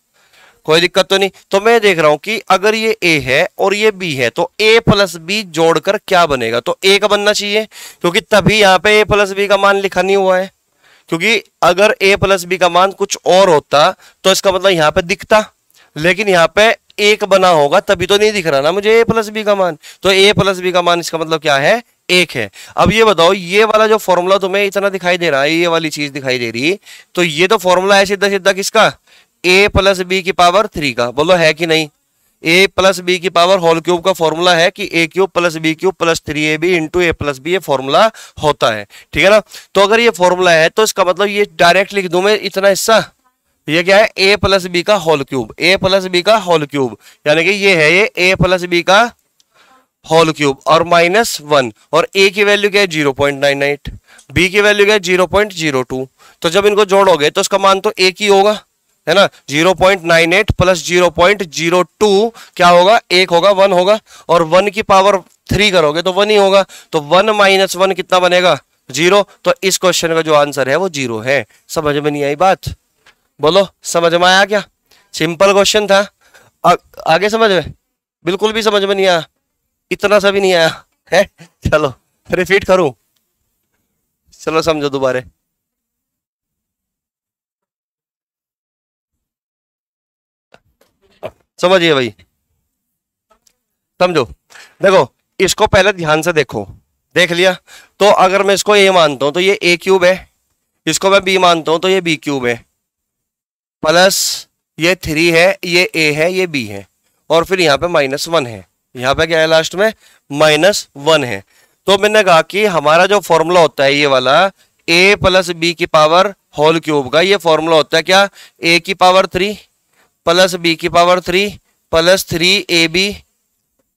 कोई दिक्कत तो नहीं? तो मैं देख रहा हूं कि अगर ये a है और ये b है, तो a प्लस बी जोड़कर क्या बनेगा, तो a का बनना चाहिए, क्योंकि तभी यहाँ पे a प्लस बी का मान लिखा नहीं हुआ है। क्योंकि अगर a प्लस बी का मान कुछ और होता तो इसका मतलब यहाँ पे दिखता, लेकिन यहाँ पे एक बना होगा तभी तो नहीं दिख रहा ना मुझे a प्लस बी का मान। तो a प्लस बी का मान इसका मतलब क्या है, 1 है। अब ये बताओ, ये वाला जो फॉर्मूला तुम्हें इतना दिखाई दे रहा है, ये वाली चीज दिखाई दे रही, तो ये तो फॉर्मूला है सीधा सीधा किसका, a प्लस बी की पावर 3 का। बोलो है कि नहीं? a प्लस बी की पावर होल क्यूब का फॉर्मूला है कि a³ plus b³ plus 3ab into a plus B, ये फॉर्मूला होता है, ठीक है ना? तो अगर ये फॉर्मूला है तो इसका मतलब ये डायरेक्ट लिख दूं मैं इतना हिस्सा, ये क्या है, a प्लस बी का whole cube, a plus B का होल क्यूब, यानी कि ये है ये a प्लस बी का होल क्यूब और -1, और a की वैल्यू क्या है 0.98, b की वैल्यू क्या है 0.02। तो जब इनको जोड़ोगे तो इसका मान तो एक ही होगा, है ना? 0.98 प्लस 0.02 क्या होगा, 1 होगा, 1 होगा, और 1 की पावर 3 करोगे तो 1 ही होगा। तो 1 - 1 कितना बनेगा, 0। तो इस क्वेश्चन का जो आंसर है वो 0 है। समझ में नहीं आई बात? बोलो समझ में आया क्या? सिंपल क्वेश्चन था। आगे समझ में? बिल्कुल भी समझ में नहीं आया, इतना सा भी नहीं आया है? चलो रिपीट करूं, चलो समझो दोबारा। समझिए भाई, समझो। देखो इसको पहले ध्यान से देखो, देख लिया? तो अगर मैं इसको a मानता हूं तो ये a³ है, इसको मैं b मानता हूं तो ये b³ है, प्लस ये 3 है, ये a है, ये b है, और फिर यहाँ पे -1 है, यहाँ पे क्या है लास्ट में, -1 है। तो मैंने कहा कि हमारा जो फॉर्मूला होता है ये वाला, a प्लस बी की पावर होल क्यूब का, ये फॉर्मूला होता है क्या, a की पावर 3 प्लस b की power 3 plus 3ab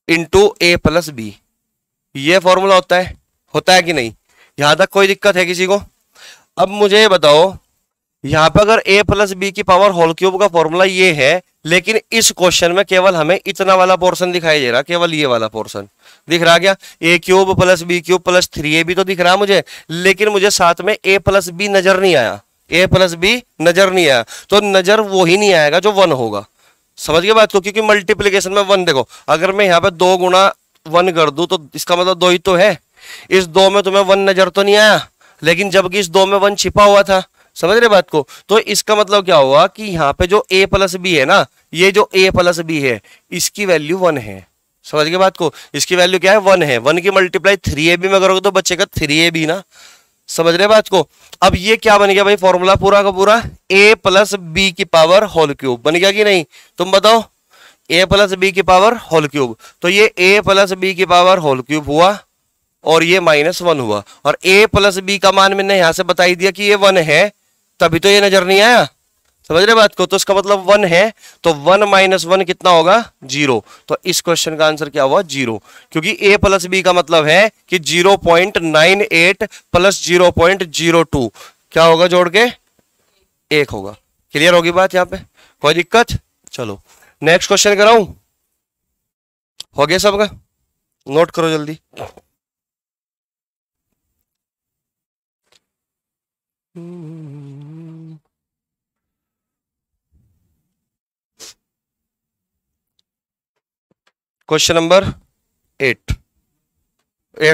into a plus B, ये फॉर्मूला होता है कि नहीं? यहां तक कोई दिक्कत है किसी को? अब मुझे बताओ, यहां पर अगर a प्लस बी की पावर होल क्यूब का फॉर्मूला ये है, लेकिन इस क्वेश्चन में केवल हमें इतना वाला पोर्शन दिखाई दे रहा, केवल ये वाला पोर्शन दिख रहा क्या, a³ plus b³ plus 3ab तो दिख रहा मुझे, लेकिन मुझे साथ में a प्लस बी नजर नहीं आया, a प्लस बी नजर नहीं आया। तो नजर वो ही नहीं आएगा जो 1 होगा। समझ गए बात को? क्योंकि मल्टीप्लीकेशन में 1, देखो अगर मैं यहाँ पे 2 गुणा 1 कर दूं तो इसका मतलब 2 ही तो है, इस 2 में तुम्हें 1 नजर तो नहीं आया, लेकिन जबकि इस 2 में 1 छिपा हुआ था। समझ रहे बात को? तो इसका मतलब क्या हुआ कि यहाँ पे जो a प्लस बी है ना, ये जो a प्लस बी है इसकी वैल्यू 1 है। समझ गए बात को? इसकी वैल्यू क्या है, 1 है। 1 की मल्टीप्लाई 3ab में करोगे तो बचेगा 3ab ना। समझ रहे बात को? अब ये क्या बन गया भाई, फॉर्मूला पूरा का पूरा a प्लस बी की पावर होल क्यूब बन गया कि नहीं? तुम बताओ, a प्लस बी की पावर होल क्यूब, तो ये a प्लस बी की पावर होल क्यूब हुआ और ये -1 हुआ, और a प्लस बी का मान मैंने यहां से बता ही दिया कि ये 1 है, तभी तो ये नजर नहीं आया, समझ रहे बात को। तो इसका मतलब 1 है, तो 1 माइनस 1 कितना होगा 0। तो इस क्वेश्चन का आंसर क्या हुआ 0, क्योंकि a प्लस बी का मतलब है कि 0.98 प्लस 0.02 क्या होगा जोड़ के 1 होगा। क्लियर होगी बात यहां पे, कोई दिक्कत। चलो नेक्स्ट क्वेश्चन कराऊं, हो गया सबका, नोट करो जल्दी। क्वेश्चन नंबर 8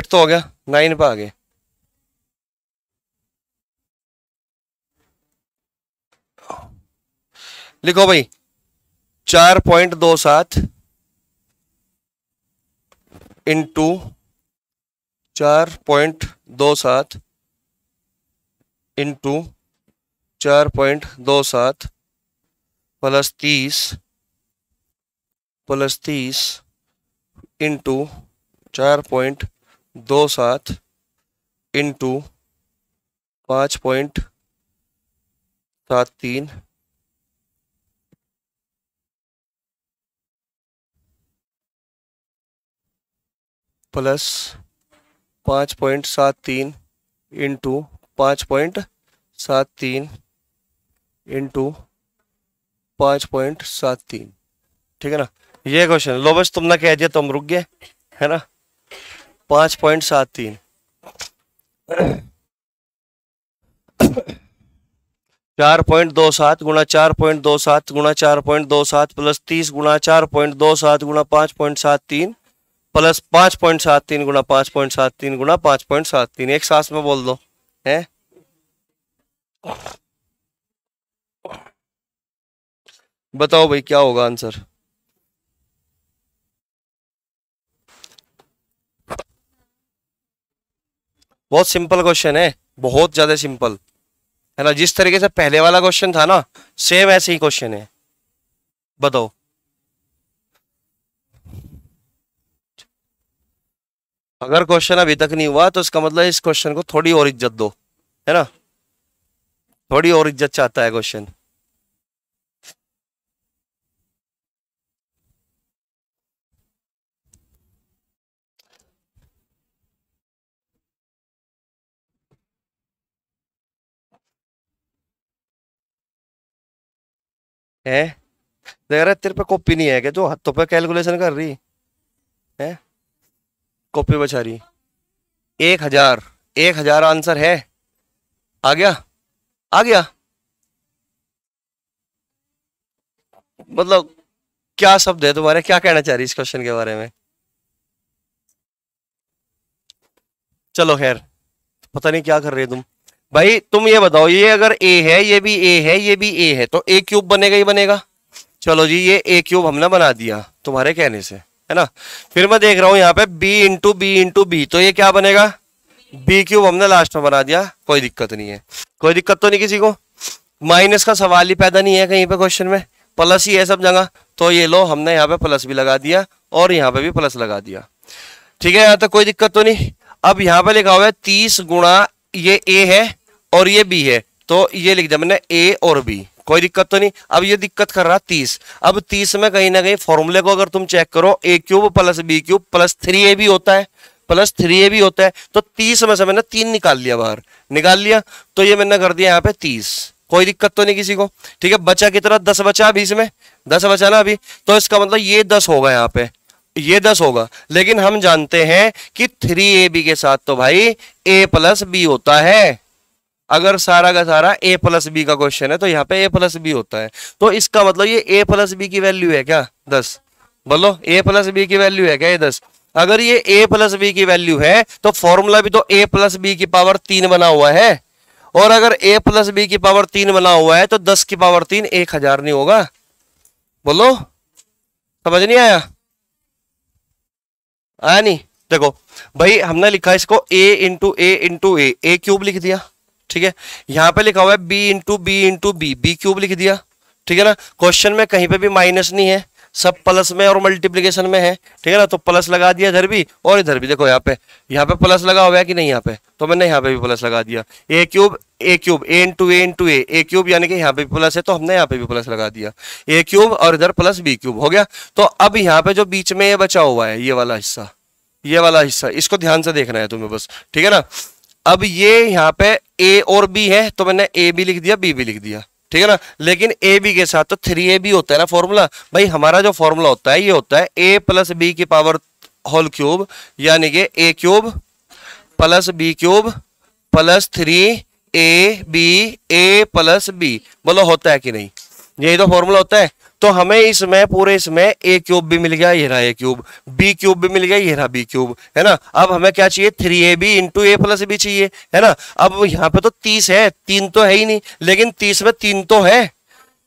तो हो गया, 9 पे आ गए। लिखो भाई 4.27 into 4.27 into 4.27 plus 30 into 4.27 into 5.73 plus 5.73 into 5.73 into 5.73, ठीक है ना। ये क्वेश्चन लो बस, तुमने कह दिया तुम रुक गए, है ना। 5.73 4.27 गुणा 4.27 गुणा 4.27 प्लस 30 गुणा 4.27 गुणा 5.73 प्लस 5.73 गुणा 5.73 गुणा 5.73, एक सांस में बोल दो है। बताओ भाई क्या होगा आंसर। बहुत सिंपल क्वेश्चन है, बहुत ज्यादा सिंपल है ना। जिस तरीके से पहले वाला क्वेश्चन था ना, सेम ऐसे ही क्वेश्चन है। बताओ अगर क्वेश्चन अभी तक नहीं हुआ तो इसका मतलब इस क्वेश्चन को थोड़ी और इज्जत दो, है ना। थोड़ी और इज्जत चाहता है क्वेश्चन। है देख रहा है, तेरे पे कॉपी नहीं है क्या जो हाथों पे कैलकुलेशन कर रही है, कॉपी बचा रही। 1000 आंसर है, आ गया आ गया। मतलब क्या शब्द है तुम्हारे, क्या कहना चाह रही इस क्वेश्चन के बारे में। चलो खैर, पता नहीं क्या कर रहे तुम। भाई तुम ये बताओ, ये अगर a है, ये भी a है, ये भी a है, तो a क्यूब बनेगा ही बनेगा। चलो जी, ये a क्यूब हमने बना दिया तुम्हारे कहने से, है ना। फिर मैं देख रहा हूं यहाँ पे b into B into B, तो ये क्या बनेगा b क्यूब हमने लास्ट में बना दिया, कोई दिक्कत नहीं है। कोई दिक्कत तो नहीं किसी को, माइनस का सवाल ही पैदा नहीं है कहीं पे क्वेश्चन में, प्लस ही है सब जगह। तो ये लो हमने यहाँ पे प्लस भी लगा दिया और यहाँ पे भी प्लस लगा दिया, ठीक है। यहाँ तक कोई दिक्कत तो नहीं। अब यहाँ पे लिखा हुआ है 30 गुणा, ये a है और ये b है, तो ये लिख दिया मैंने a और b, कोई दिक्कत तो नहीं। अब ये दिक्कत कर रहा 30, अब 30 में कहीं ना कहीं फॉर्मूले को अगर तुम चेक करो, a cube plus b cube plus 3a भी होता है, प्लस 3a भी होता है। तो 30 में से मैंने 3 निकाल लिया, बाहर निकाल लिया, तो ये मैंने कर दिया यहाँ पे 30, कोई दिक्कत तो नहीं किसी को, ठीक है। बचा कितना 10 बचा अभी, इसमें 10 बचा ना अभी, तो इसका मतलब ये 10 होगा यहाँ पे, ये 10 होगा। लेकिन हम जानते हैं कि 3ab के साथ तो भाई a प्लस बी होता है। अगर सारा का सारा a प्लस बी का क्वेश्चन है तो यहाँ पे a प्लस बी होता है, तो इसका मतलब ये a प्लस बी की वैल्यू है क्या 10। बोलो a प्लस बी की वैल्यू है क्या ये 10। अगर ये a प्लस बी की वैल्यू है तो फॉर्मूला भी तो a प्लस बी की पावर 3 बना हुआ है, और अगर a प्लस बी की पावर 3 बना हुआ है तो 10 की पावर 3 1000 नहीं होगा। बोलो समझ नहीं आया, आया नहीं। देखो भाई हमने लिखा इसको a इंटू ए क्यूब लिख दिया, ठीक है। यहां पे लिखा हुआ है b into B B cube लिख दिया, ठीक है ना। क्वेश्चन में कहीं पे भी माइनस नहीं है, सब प्लस में और मल्टीप्लीकेशन में है, ठीक है ना। तो प्लस लगा दिया इधर भी और इधर भी। देखो यहाँ पे प्लस लगा हुआ है कि नहीं, यहाँ पे तो मैंने यहाँ पे भी प्लस लगा दिया। ए क्यूब ए इंटू ए क्यूब, यानी कि यहाँ पे भी प्लस है तो हमने यहाँ पे भी प्लस लगा दिया। ए क्यूब और इधर प्लस बी क्यूब हो गया। तो अब यहाँ पे जो बीच में ये बचा हुआ है, ये वाला हिस्सा, इसको ध्यान से देखना है तुम्हें बस, ठीक है ना। अब ये यहाँ पे ए और बी है तो मैंने ए भी लिख दिया, बी भी लिख दिया, ठीक है ना। लेकिन ए बी के साथ तो 3ab होता है ना फॉर्मूला। भाई हमारा जो फॉर्मूला होता है ये होता है a प्लस बी की पावर होल क्यूब, यानी कि A cube plus B cube plus 3ab a plus B. बोलो होता है कि नहीं, यही तो फॉर्मूला होता है। तो हमें इसमें पूरे इसमें ए क्यूब भी मिल गया, ये रहा ए क्यूब, बी क्यूब भी मिल गया, ये रहा बी क्यूब, है ना। अब हमें क्या चाहिए, 3ab into A plus B चाहिए, है ना। अब यहाँ पे तो 30 है, 3 तो है ही नहीं, लेकिन 30 में 3 तो है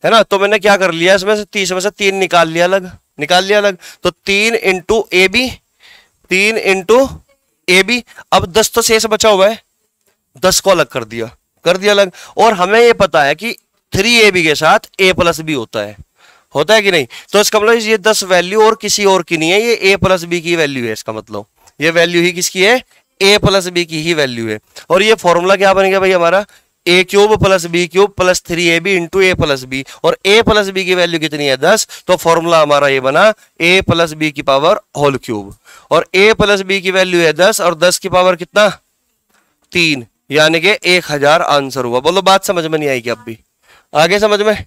ना। तो मैंने क्या कर लिया, इसमें से 30 में से 3 निकाल लिया अलग। तो 3 इंटू ए बी, अब 10 तो शेष बचा हुआ है, 10 को अलग कर दिया अलग। और हमें ये पता है कि 3ab के साथ a प्लस बी होता है कि नहीं। तो इसका मतलब ये 10 वैल्यू और किसी और की नहीं है, ये a प्लस बी की वैल्यू है। इसका मतलब ये वैल्यू ही किसकी है, a प्लस बी की ही वैल्यू है। और ये फॉर्मूला क्या बन गया भाई हमारा, A cube plus B cube plus 3ab into A plus B. और a प्लस बी की वैल्यू कितनी है, 10। तो फॉर्मूला हमारा ये बना a प्लस बी की पावर होल क्यूब। और a प्लस बी की वैल्यू है 10 और 10 की पावर कितना, 3, यानी कि 1000 आंसर हुआ। बोलो बात समझ में नहीं आई क्या, अब भी आगे समझ में।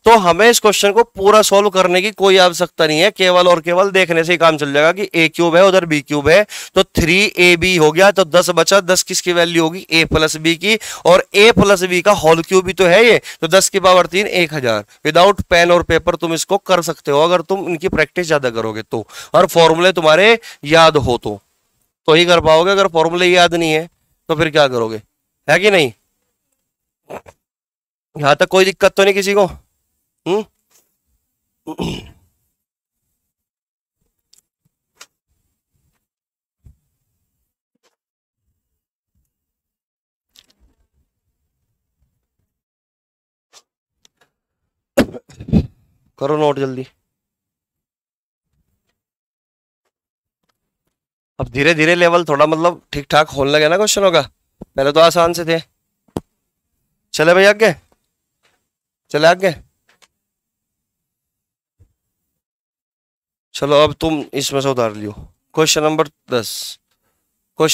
तो हमें इस क्वेश्चन को पूरा सॉल्व करने की कोई आवश्यकता नहीं है, केवल और केवल देखने से ही काम चल जाएगा कि ए क्यूब है उधर बी क्यूब है। तो 3ab हो गया, तो 10 बचा, 10 किसकी वैल्यू होगी, a प्लस बी की। और a प्लस बी का होल क्यूब भी तो है ये, तो 10 की पावर 3, 1000। विदाउट पेन और पेपर तुम इसको कर सकते हो अगर तुम इनकी प्रैक्टिस ज्यादा करोगे तो, और फॉर्मूले तुम्हारे याद हो तो ही कर पाओगे। अगर फॉर्मूले याद नहीं है तो फिर क्या करोगे, है कि नहीं। यहां तक कोई दिक्कत तो नहीं किसी को। करो नोट जल्दी। अब धीरे धीरे लेवल थोड़ा मतलब ठीक ठाक होने लगे ना क्वेश्चनों का, पहले तो आसान से थे। चले भाई आगे, चलो अब तुम इसमें से उतार लियो। Question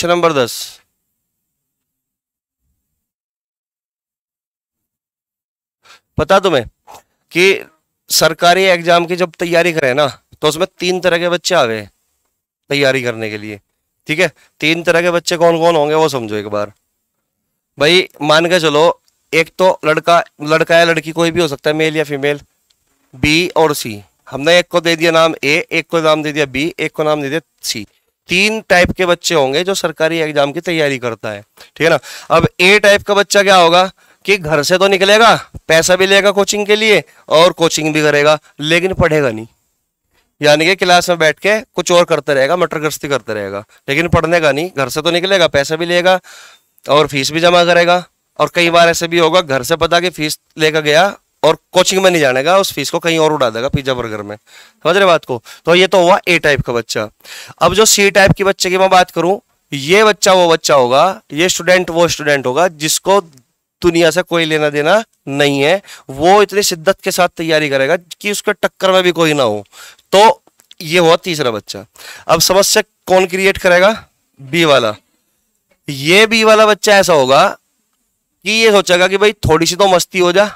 number 10। पता तुम्हें कि सरकारी एग्जाम की जब तैयारी करें ना, तो उसमें 3 तरह के बच्चे आवे तैयारी करने के लिए, ठीक है। 3 तरह के बच्चे कौन कौन होंगे वो समझो एक बार। भाई मान के चलो, एक तो लड़का या लड़की कोई भी हो सकता है, मेल या फीमेल, बी और सी। हमने एक को दे दिया नाम ए, एक को नाम दे दिया बी, एक को नाम दे दिया सी। 3 टाइप के बच्चे होंगे जो सरकारी एग्जाम की तैयारी करता है, ठीक है ना। अब ए टाइप का बच्चा क्या होगा कि घर से तो निकलेगा, पैसा भी लेगा कोचिंग के लिए और कोचिंग भी करेगा, लेकिन पढ़ेगा नहीं। यानी कि क्लास में बैठ के कुछ और करते रहेगा, मटर गश्ती करते रहेगा, लेकिन पढ़ने का नहीं। घर से तो निकलेगा, पैसा भी लेगा और फीस भी जमा करेगा। और कई बार ऐसे भी होगा, घर से पता कि फीस लेकर गया और कोचिंग में नहीं जाने का, उस फीस को कहीं और उड़ा देगा पिज्जा बर्गर में। समझ रहे बात को। तो ये तो हुआ ए टाइप का बच्चा। अब जो सी टाइप के बच्चे की मैं बात करूं, ये बच्चा वो बच्चा होगा, ये स्टूडेंट वो स्टूडेंट होगा जिसको दुनिया से कोई लेना देना नहीं है। वो इतनी शिद्दत के साथ तैयारी करेगा कि उसके टक्कर में भी कोई ना हो। तो ये हुआ तीसरा बच्चा। अब समस्या कौन क्रिएट करेगा, बी वाला। ये बी वाला बच्चा ऐसा होगा कि ये सोचेगा कि भाई थोड़ी सी तो मस्ती हो जा,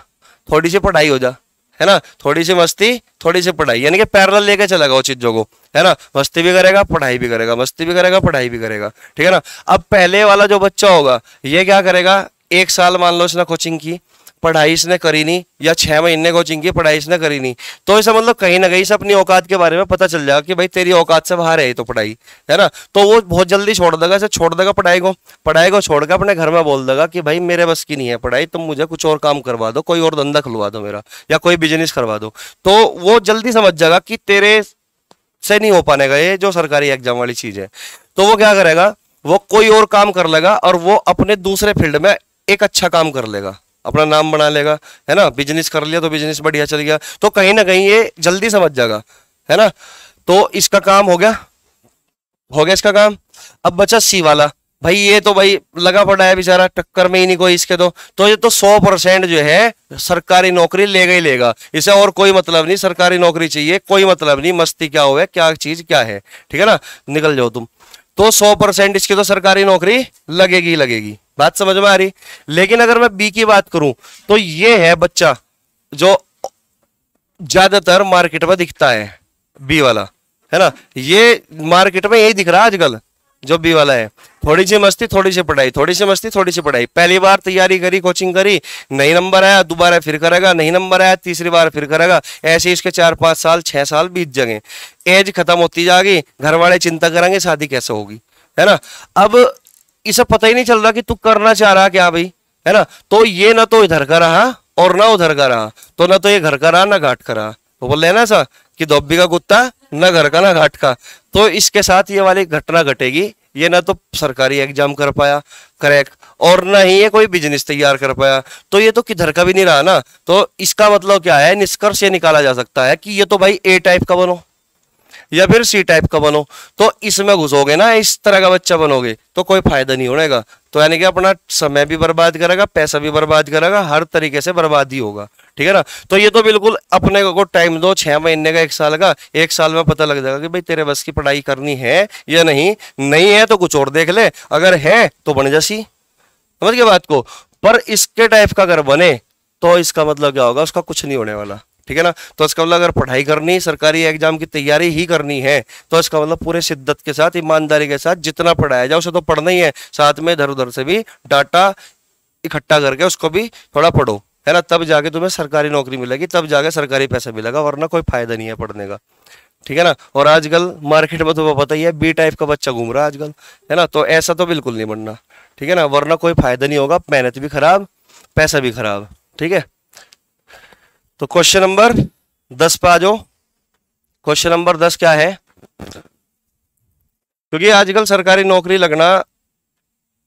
थोड़ी सी पढ़ाई हो जा, है ना। थोड़ी सी मस्ती थोड़ी सी पढ़ाई, यानी कि पैरेलल लेके चलेगा वो चीजों को, है ना। मस्ती भी करेगा पढ़ाई भी करेगा, मस्ती भी करेगा पढ़ाई भी करेगा, ठीक है ना। अब पहले वाला जो बच्चा होगा ये क्या करेगा, 1 साल मान लो इसने कोचिंग की, पढ़ाई इसने करी नहीं, या 6 महीने कोचिंग की, पढ़ाई इसने करी नहीं। तो ऐसा मतलब कहीं ना कहीं से अपनी औकात के बारे में पता चल जाएगा कि भाई तेरी औकात से बाहर है तो पढ़ाई, है ना। तो वो बहुत जल्दी छोड़ देगा, इसे छोड़ देगा पढ़ाई को छोड़ के अपने घर में बोल देगा कि भाई मेरे बस की नहीं है पढ़ाई, तुम मुझे कुछ और काम करवा दो, कोई और धंधा खुलवा दो मेरा, या कोई बिजनेस करवा दो। तो वो जल्दी समझ जाएगा कि तेरे से नहीं हो पाने का ये जो सरकारी एग्जाम वाली चीज है। तो वो क्या करेगा, वो कोई और काम कर लेगा और वो अपने दूसरे फील्ड में एक अच्छा काम कर लेगा, अपना नाम बना लेगा, है ना, बिजनेस कर लिया तो बिजनेस बढ़िया चल गया, तो कहीं ना कहीं ये जल्दी समझ जाएगा, है ना। तो इसका काम हो गया, हो गया इसका काम। अब बचा सी वाला। भाई ये तो भाई लगा पड़ा है बेचारा, टक्कर में ही नहीं कोई इसके, तो ये तो 100% जो है सरकारी नौकरी लेगा ही लेगा, इसे और कोई मतलब नहीं, सरकारी नौकरी चाहिए, कोई मतलब नहीं मस्ती क्या हो है, क्या चीज क्या है, ठीक है ना, निकल जाओ तुम। तो 100% इसकी तो सरकारी नौकरी लगेगी ही लगेगी, बात समझ में आ रही। लेकिन अगर मैं बी की बात करूं तो ये है बच्चा जो ज्यादातर मार्केट में दिखता है, बी वाला, है ना, ये मार्केट में यही दिख रहा है आजकल जो बी वाला है। थोड़ी सी मस्ती थोड़ी सी पढ़ाई, थोड़ी सी मस्ती थोड़ी सी पढ़ाई, पहली बार तैयारी करी, कोचिंग करी, नहीं नंबर आया, दोबारा फिर करेगा, नहीं नंबर आया, तीसरी बार फिर करेगा, ऐसे इसके 4-5 साल 6 साल बीत जाएंगे, एज खत्म होती जाएगी, घर वाले चिंता करेंगे शादी कैसे होगी, है ना। अब इसे पता ही नहीं चल रहा कि तू करना चाह रहा क्या भाई, है ना। तो ये ना तो इधर का रहा और ना उधर का रहा, तो ना तो ये घर का रहा ना घाट का रहा, तो बोल रहे ना ऐसा कि धोबी का कुत्ता ना घर का ना घाट का। तो इसके साथ ये वाली घटना घटेगी, ये ना तो सरकारी एग्जाम कर पाया क्रैक, और ना ही ये कोई बिजनेस तैयार कर पाया, तो ये तो किधर का भी नहीं रहा ना। तो इसका मतलब क्या है, निष्कर्ष ये निकाला जा सकता है कि ये तो भाई ए टाइप का बनो या फिर सी टाइप का बनो, तो इसमें घुसोगे ना, इस तरह का बच्चा बनोगे तो कोई फायदा नहीं होगा। तो यानी कि अपना समय भी बर्बाद करेगा, पैसा भी बर्बाद करेगा, हर तरीके से बर्बाद ही होगा, ठीक है ना। तो ये तो बिल्कुल अपने को टाइम दो 6 महीने का, 1 साल का, 1 साल में पता लग जाएगा कि भाई तेरे बस की पढ़ाई करनी है या नहीं, नहीं है तो कुछ और देख ले, अगर है तो बन जासी, समझ गए बात को। पर इसके टाइप का अगर बने तो इसका मतलब क्या होगा, उसका कुछ नहीं होने वाला, ठीक है ना। तो इसका मतलब अगर पढ़ाई करनी, सरकारी एग्जाम की तैयारी ही करनी है, तो इसका मतलब पूरे शिद्दत के साथ, ईमानदारी के साथ जितना पढ़ाया जाए उसे तो पढ़ना ही है, साथ में इधर उधर से भी डाटा इकट्ठा करके उसको भी थोड़ा पढ़ो, है ना, तब जाके तुम्हें सरकारी नौकरी मिलेगी, तब जाके सरकारी पैसा मिलेगा, वरना कोई फायदा नहीं है पढ़ने का, ठीक है ना। और आजकल मार्केट में तुम्हें पता ही है बी टाइप का बच्चा घूम रहा है आजकल, है ना, तो ऐसा तो बिल्कुल नहीं बनना, ठीक है ना, वरना कोई फायदा नहीं होगा, मेहनत भी खराब, पैसा भी खराब, ठीक है। तो क्वेश्चन नंबर 10 पे आ जाओ। क्वेश्चन नंबर 10 क्या है, क्योंकि आजकल सरकारी नौकरी लगना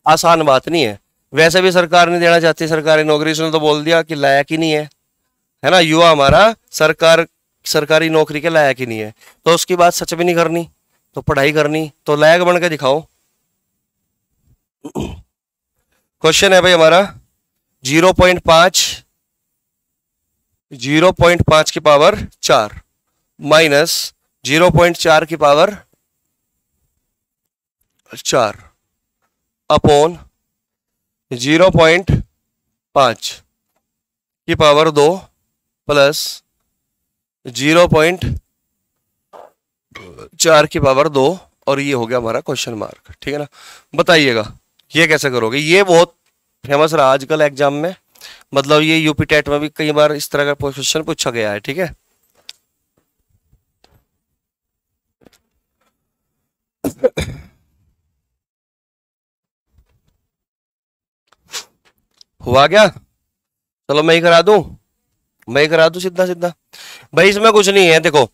आसान बात नहीं है, वैसे भी सरकार नहीं देना चाहती सरकारी नौकरी, इसने तो बोल दिया कि लायक ही नहीं है ना, युवा हमारा सरकारी नौकरी के लायक ही नहीं है, तो उसकी बात सच भी नहीं करनी, तो पढ़ाई करनी, तो लायक बन के दिखाओ। क्वेश्चन है भाई हमारा 0.5 की पावर 4 माइनस 0.4 की पावर 4 अपॉन 0.5 की पावर 2 प्लस 0.4 की पावर 2, और ये हो गया हमारा क्वेश्चन मार्क, ठीक है ना। बताइएगा ये कैसे करोगे, ये बहुत फेमस रहा आजकल एग्जाम में, मतलब ये यूपी टेट में भी कई बार इस तरह का क्वेश्चन पूछा गया है, ठीक है। हुआ क्या, चलो मैं ही करा दूं, मैं ही करा दूं सीधा सीधा। भाई इसमें कुछ नहीं है, देखो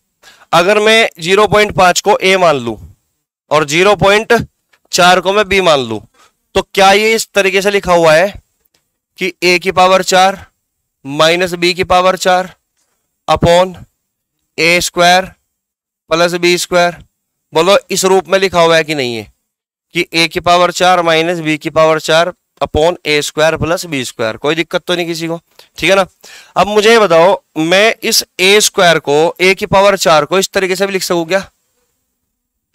अगर मैं 0.5 को ए मान लूं और 0.4 को मैं बी मान लूं, तो क्या ये इस तरीके से लिखा हुआ है कि ए की पावर 4 माइनस बी की पावर 4 अपॉन ए स्क्वायर प्लस बी स्क्वायर, बोलो इस रूप में लिखा हुआ है कि नहीं है, कि ए की पावर 4 माइनस बी की पावर 4 अपॉन ए स्क्वायर प्लस बी स्क्वायर, कोई दिक्कत तो नहीं किसी को, ठीक है ना। अब मुझे ये बताओ, मैं इस ए स्क्वायर को, ए की पावर 4 को इस तरीके से भी लिख सकूं क्या,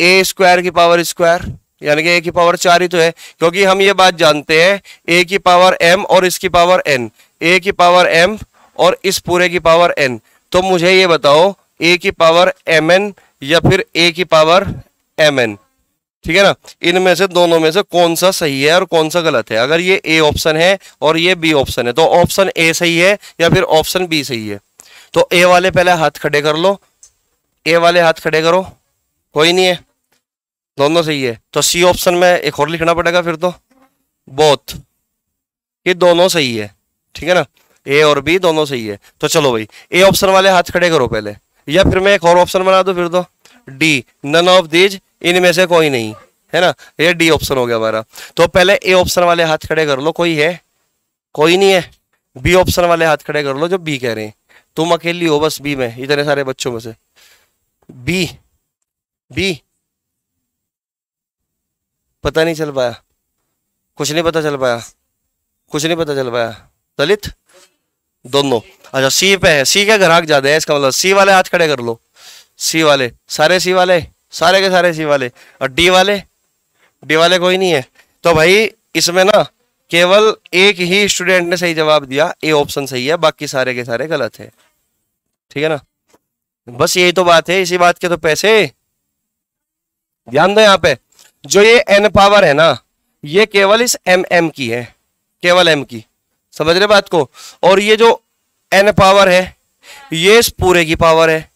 ए स्क्वायर की पावर स्क्वायर, यानी कि ए की पावर 4 ही तो है, क्योंकि हम ये बात जानते हैं ए की पावर m और इसकी पावर n, ए की पावर m और इस पूरे की पावर n, तो मुझे ये बताओ ए की पावर mn या फिर ए की पावर mn, ठीक है ना, इनमें से दोनों में से कौन सा सही है और कौन सा गलत है। अगर ये ए ऑप्शन है और ये बी ऑप्शन है, तो ऑप्शन ए सही है या फिर ऑप्शन बी सही है। तो ए वाले पहले हाथ खड़े कर लो, ए वाले हाथ खड़े करो, कोई नहीं है, दोनों सही है। तो सी ऑप्शन में एक और लिखना पड़ेगा फिर, तो बोथ, ये दोनों सही है, ठीक है ना, ए और बी दोनों सही है। तो चलो भाई ए ऑप्शन वाले हाथ खड़े करो पहले, या फिर मैं एक और ऑप्शन बना दूं फिर, तो डी, नन ऑफ दीज, इनमें से कोई नहीं, है ना, ये डी ऑप्शन हो गया हमारा। तो पहले ए ऑप्शन वाले हाथ खड़े कर लो, कोई है, कोई नहीं है, बी ऑप्शन वाले हाथ खड़े कर लो जो बी कह रहे हैं। तुम अकेली हो बस बी में, इतने सारे बच्चों में से। बी बी पता नहीं चल पाया, कुछ नहीं पता चल पाया, कुछ नहीं पता चल पाया। दलित दोनों। अच्छा सी पे है, सी के ग्राहक ज्यादा है, इसका मतलब सी वाले हाथ खड़े कर लो। सी वाले, सारे सी वाले, सारे के सारे सी वाले। और डी वाले, डी वाले कोई नहीं है। तो भाई इसमें ना केवल एक ही स्टूडेंट ने सही जवाब दिया, ए ऑप्शन सही है, बाकी सारे के सारे गलत है। ठीक है ना, बस यही तो बात है, इसी बात के तो पैसे। ध्यान दो यहाँ पे, जो ये n पावर है ना, ये केवल इस m की है, केवल m की, समझ रहे बात को। और ये जो n पावर है ये इस पूरे की पावर है।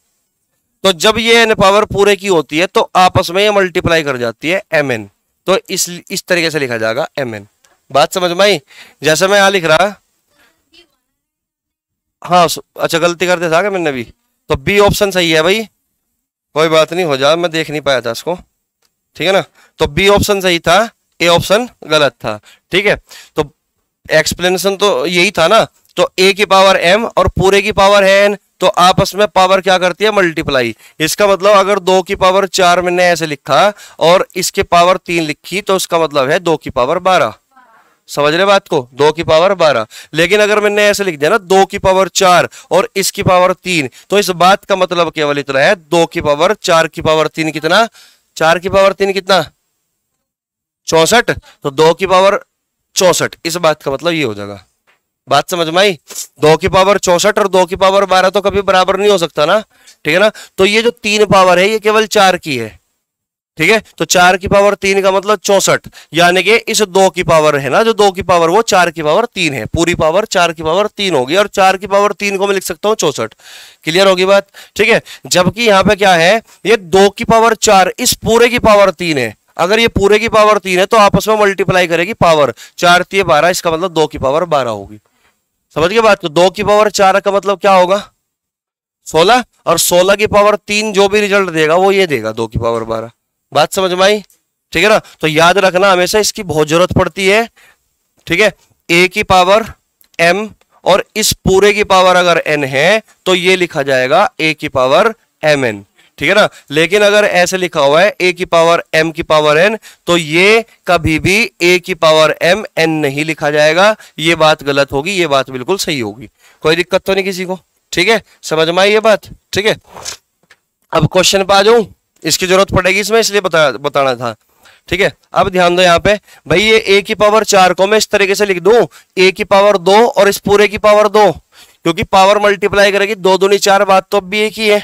तो जब ये n पावर पूरे की होती है तो आपस में ये मल्टीप्लाई कर जाती है mn। तो इस तरीके से लिखा जाएगा mn। बात समझ में आई? जैसे मैं यहां लिख रहा, हाँ अच्छा गलती करते था क्या मैंने भी, तो बी ऑप्शन सही है भाई, कोई बात नहीं, हो जाए, मैं देख नहीं पाया था इसको। ठीक है ना, तो बी ऑप्शन सही था, ए ऑप्शन गलत था। ठीक है, तो एक्सप्लेनेशन तो यही था ना। तो ए की पावर m और पूरे की पावर है n, तो आपस में पावर क्या करती है, मल्टीप्लाई। इसका मतलब अगर 2 की पावर 4 मैंने ऐसे लिखा और इसके पावर 3 लिखी तो उसका मतलब है 2 की पावर 12। समझ रहे बात को, 2 की पावर 12। लेकिन अगर मैंने ऐसे लिख दिया ना 2 की पावर 4 और इसकी पावर 3, तो इस बात का मतलब केवल इतना है 2 की पावर 4 की पावर 3 कितना, 4 की पावर 3 कितना, 64। तो 2 की पावर 64, इस बात का मतलब ये हो जाएगा। बात समझ में आई? 2 की पावर 64 और 2 की पावर 12 तो कभी बराबर नहीं हो सकता ना। ठीक है ना, तो ये जो 3 पावर है ये केवल 4 की है। ठीक है, तो 4 की पावर 3 का मतलब 64, यानी कि इस 2 की पावर है ना, जो 2 की पावर वो 4 की पावर 3 है, पूरी पावर 4 की पावर 3 होगी, और 4 की पावर 3 को मैं लिख सकता हूँ 64। क्लियर होगी बात? ठीक है, जबकि यहाँ पे क्या है, ये 2 की पावर 4 इस पूरे की पावर 3 है। अगर ये पूरे की पावर 3 है तो आपस में मल्टीप्लाई करेगी पावर, 4 3 12, इसका मतलब 2 की पावर 12 होगी। समझ गए बात को? 2 की पावर 4 का मतलब क्या होगा, 16, और 16 की पावर 3 जो भी रिजल्ट देगा वो ये देगा, 2 की पावर 12। बात समझ में आई? ठीक है ना, तो याद रखना हमेशा, इसकी बहुत जरूरत पड़ती है। ठीक है, a की पावर m और इस पूरे की पावर अगर n है तो ये लिखा जाएगा a की पावर mn। ठीक है ना, लेकिन अगर ऐसे लिखा हुआ है a की पावर m की पावर n, तो ये कभी भी a की पावर m n नहीं लिखा जाएगा। ये बात गलत होगी, ये बात बिल्कुल सही होगी। कोई दिक्कत तो नहीं किसी को? ठीक है, समझ में आई ये बात? ठीक है, अब क्वेश्चन पे आ जाऊं, इसकी जरूरत पड़ेगी इसमें, इसलिए बताना था। ठीक है, अब ध्यान दो यहाँ पे भाई, ये a की पावर 4 को मैं इस तरीके से लिख दूं, a की पावर 2 और इस पूरे की पावर 2, क्योंकि पावर मल्टीप्लाई करेगी 2 दूनी 4, बात तो अब भी एक ही है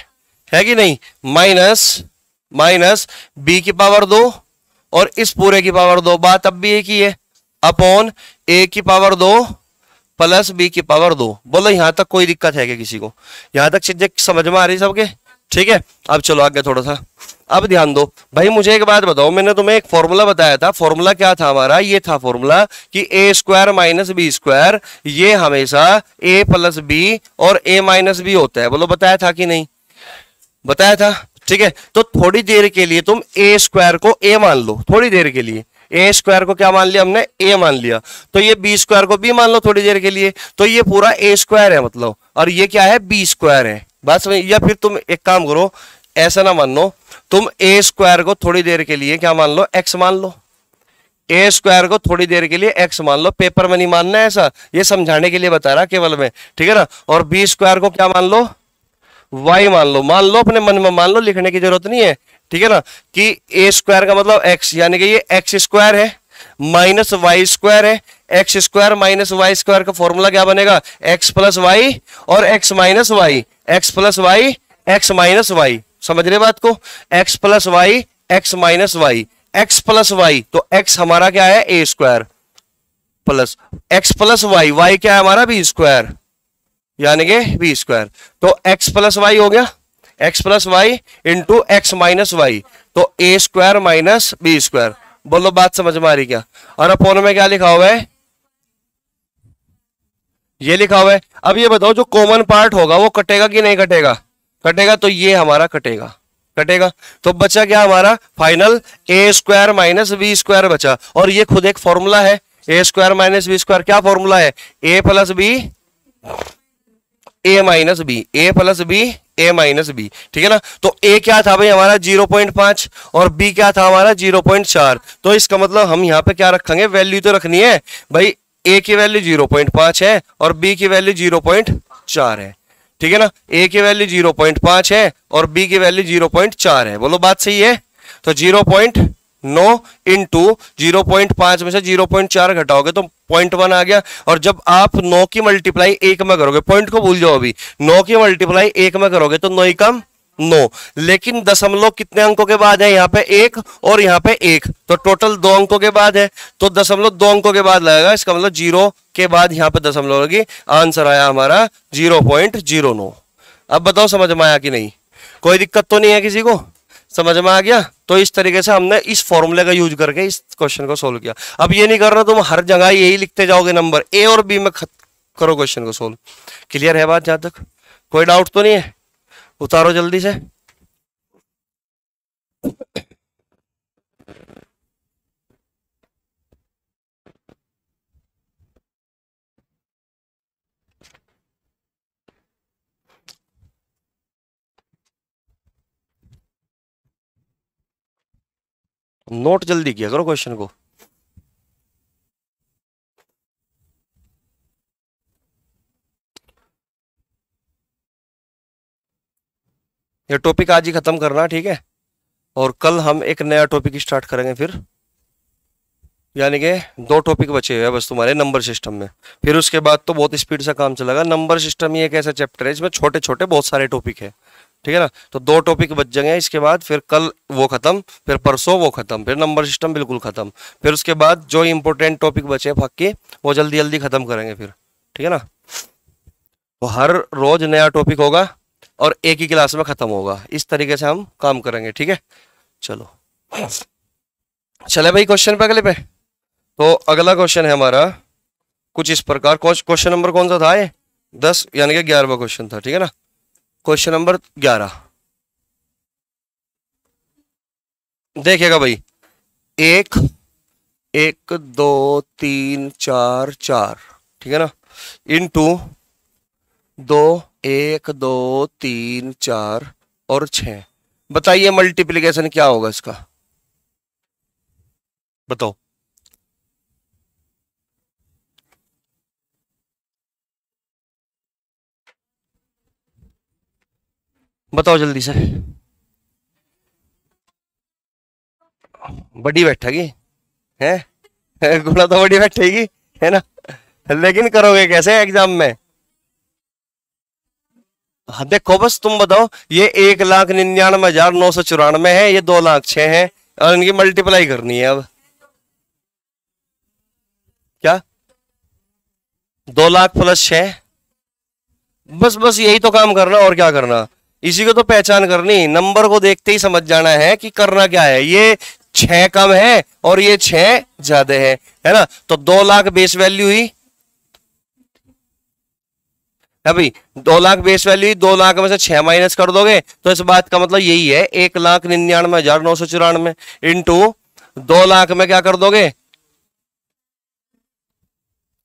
कि नहीं। माइनस b की पावर 2 और इस पूरे की पावर 2, बात अब भी एक ही है, अपॉन a की पावर 2 प्लस b की पावर 2। बोलो यहां तक कोई दिक्कत है क्या किसी को? यहां तक चीजें समझ में आ रही सबके? ठीक है, अब चलो आगे थोड़ा सा। अब ध्यान दो भाई, मुझे एक बात बताओ, मैंने तुम्हें एक फॉर्मूला बताया था, फॉर्मूला क्या था हमारा, ये था फॉर्मूला कि a square minus B square ये हमेशा a प्लस बी और a माइनस बी होता है। बोलो बताया था कि नहीं? बताया था। ठीक है, तो थोड़ी देर के लिए तुम a स्क्वायर को a मान लो, थोड़ी देर के लिए a स्क्वायर को क्या मान लिया हमने, a मान लिया, तो ये b स्क्वायर को b मान लो थोड़ी देर के लिए, तो ये पूरा a स्क्वायर है मतलब, और ये क्या है, b स्क्वायर है। बात समझ? या फिर तुम एक काम करो, ऐसा ना मान लो, तुम a स्क्वायर को थोड़ी देर के लिए क्या मान लो, x मान लो, a स्क्वायर को थोड़ी देर के लिए x मान लो। पेपर में नहीं मानना है ऐसा, ये समझाने के लिए बता रहा केवल मैं। ठीक है ना, और b स्क्वायर को क्या मान लो, y मान लो, अपने मन में मान लो, लिखने की जरूरत नहीं है। ठीक है ना, कि a स्क्वायर का मतलब x, यानी कि ये x स्क्वायर है माइनस वाई स्क्वायर है। X square minus y square का फॉर्मूला क्या बनेगा, एक्स प्लस वाई और x minus y, x plus y x minus y. समझ रहे बात को? X plus y x minus y, x plus y, तो एक्स हमारा क्या है, ए square, plus x plus y, y क्या है हमारा, बी स्क्वायर, यानी कि बी स्क्वायर। तो एक्स प्लस वाई हो गया, X plus Y into X minus Y, तो A square minus B square. बोलो बात समझ में आ रही क्या? और अपोन में क्या लिखा हुआ है, ये लिखा हुआ है। अब ये बताओ, जो कॉमन पार्ट होगा वो कटेगा कि नहीं कटेगा? कटेगा, तो ये हमारा कटेगा, कटेगा, तो बचा क्या हमारा फाइनल, ए स्क्वायर माइनस बी स्क्वायर बचा। और ये खुद एक फॉर्मूला है, ए स्क्वायर माइनस बी स्क्वायर क्या फॉर्मूला है, ए प्लस बी ए माइनस बी, ए प्लस बी, ए माइनस बी, ठीक है ना। तो ए क्या था भाई हमारा 0.5 और बी क्या था हमारा 0.4। तो इसका मतलब हम यहाँ पे क्या रखेंगे, वैल्यू तो रखनी है भाई, ए की वैल्यू 0.5 है और बी की वैल्यू 0.4 है, ठीक है ना। ए की वैल्यू 0.5 है और बी की वैल्यू 0.4 है, बोलो बात सही है। तो 0.9 इंटू 0.5 में से 0.4 घटाओगे तो 0.1 आ गया। और जब आप 9 की मल्टीप्लाई 1 में करोगे, पॉइंट को भूल जाओ अभी, 9 की मल्टीप्लाई 1 में करोगे तो 9 ही कम 9, लेकिन दशमलव कितने अंकों के बाद है, यहाँ पे 1 और यहाँ पे 1, तो टोटल 2 अंकों के बाद है, तो दशमलव 2 अंकों के बाद लगेगा, इसका मतलब 0 के बाद यहाँ पे दशमलव होगी। आंसर आया हमारा 0.09। अब बताओ समझ में आया कि नहीं, कोई दिक्कत तो नहीं है किसी को, समझ में आ गया। तो इस तरीके से हमने इस फॉर्मूले का यूज करके इस क्वेश्चन को सोल्व किया। अब ये नहीं करना तुम हर जगह यही लिखते जाओगे, नंबर ए और बी में करो क्वेश्चन को सोल्व। क्लियर है बात जहां तक, कोई डाउट तो नहीं है, उतारो जल्दी से। नोट जल्दी किया करो क्वेश्चन को। ये टॉपिक आज ही खत्म करना, ठीक है, और कल हम एक नया टॉपिक स्टार्ट करेंगे फिर, यानी कि 2 टॉपिक बचे हुए हैं बस तुम्हारे नंबर सिस्टम में। फिर उसके बाद तो बहुत स्पीड से काम चलेगा। नंबर सिस्टम ही एक ऐसा चैप्टर है इसमें छोटे छोटे बहुत सारे टॉपिक है, ठीक है ना। तो 2 टॉपिक बच जाएंगे इसके बाद, फिर कल वो खत्म, फिर परसों वो खत्म, फिर नंबर सिस्टम बिल्कुल खत्म। फिर उसके बाद जो इंपॉर्टेंट टॉपिक बचे फाके वो जल्दी जल्दी खत्म करेंगे फिर, ठीक है ना। तो हर रोज नया टॉपिक होगा और एक ही क्लास में खत्म होगा, इस तरीके से हम काम करेंगे, ठीक है। चलो चले भाई क्वेश्चन पे अगले पे। तो अगला क्वेश्चन है हमारा कुछ इस प्रकार। क्वेश्चन नंबर कौन सा था ये, 10 यानी कि 11वां क्वेश्चन था, ठीक है ना। क्वेश्चन नंबर 11 देखिएगा भाई, 1 1 2 3 4 4, ठीक है ना, इंटू 2 1 2 3 4 और 6। बताइए मल्टीप्लीकेशन क्या होगा इसका, बताओ। बताओ जल्दी से, बड़ी बैठेगी है गुणा तो बड़ी बैठेगी, है ना, लेकिन करोगे कैसे एग्जाम में। हाँ देखो बस तुम बताओ, ये 1,99,994 है, ये 2,06,000 है, और इनकी मल्टीप्लाई करनी है। अब क्या 2 लाख प्लस 6, बस बस यही तो काम करना, और क्या करना। इसी को तो पहचान करनी, नंबर को देखते ही समझ जाना है कि करना क्या है। ये 6 कम है और ये 6 ज्यादा है ना। तो 2 लाख बेस वैल्यू हुई है भाई, 2 लाख बेस वैल्यू, 2 लाख में से 6 माइनस कर दोगे तो इस बात का मतलब यही है 1,99,994 इंटू 2 लाख में क्या कर दोगे,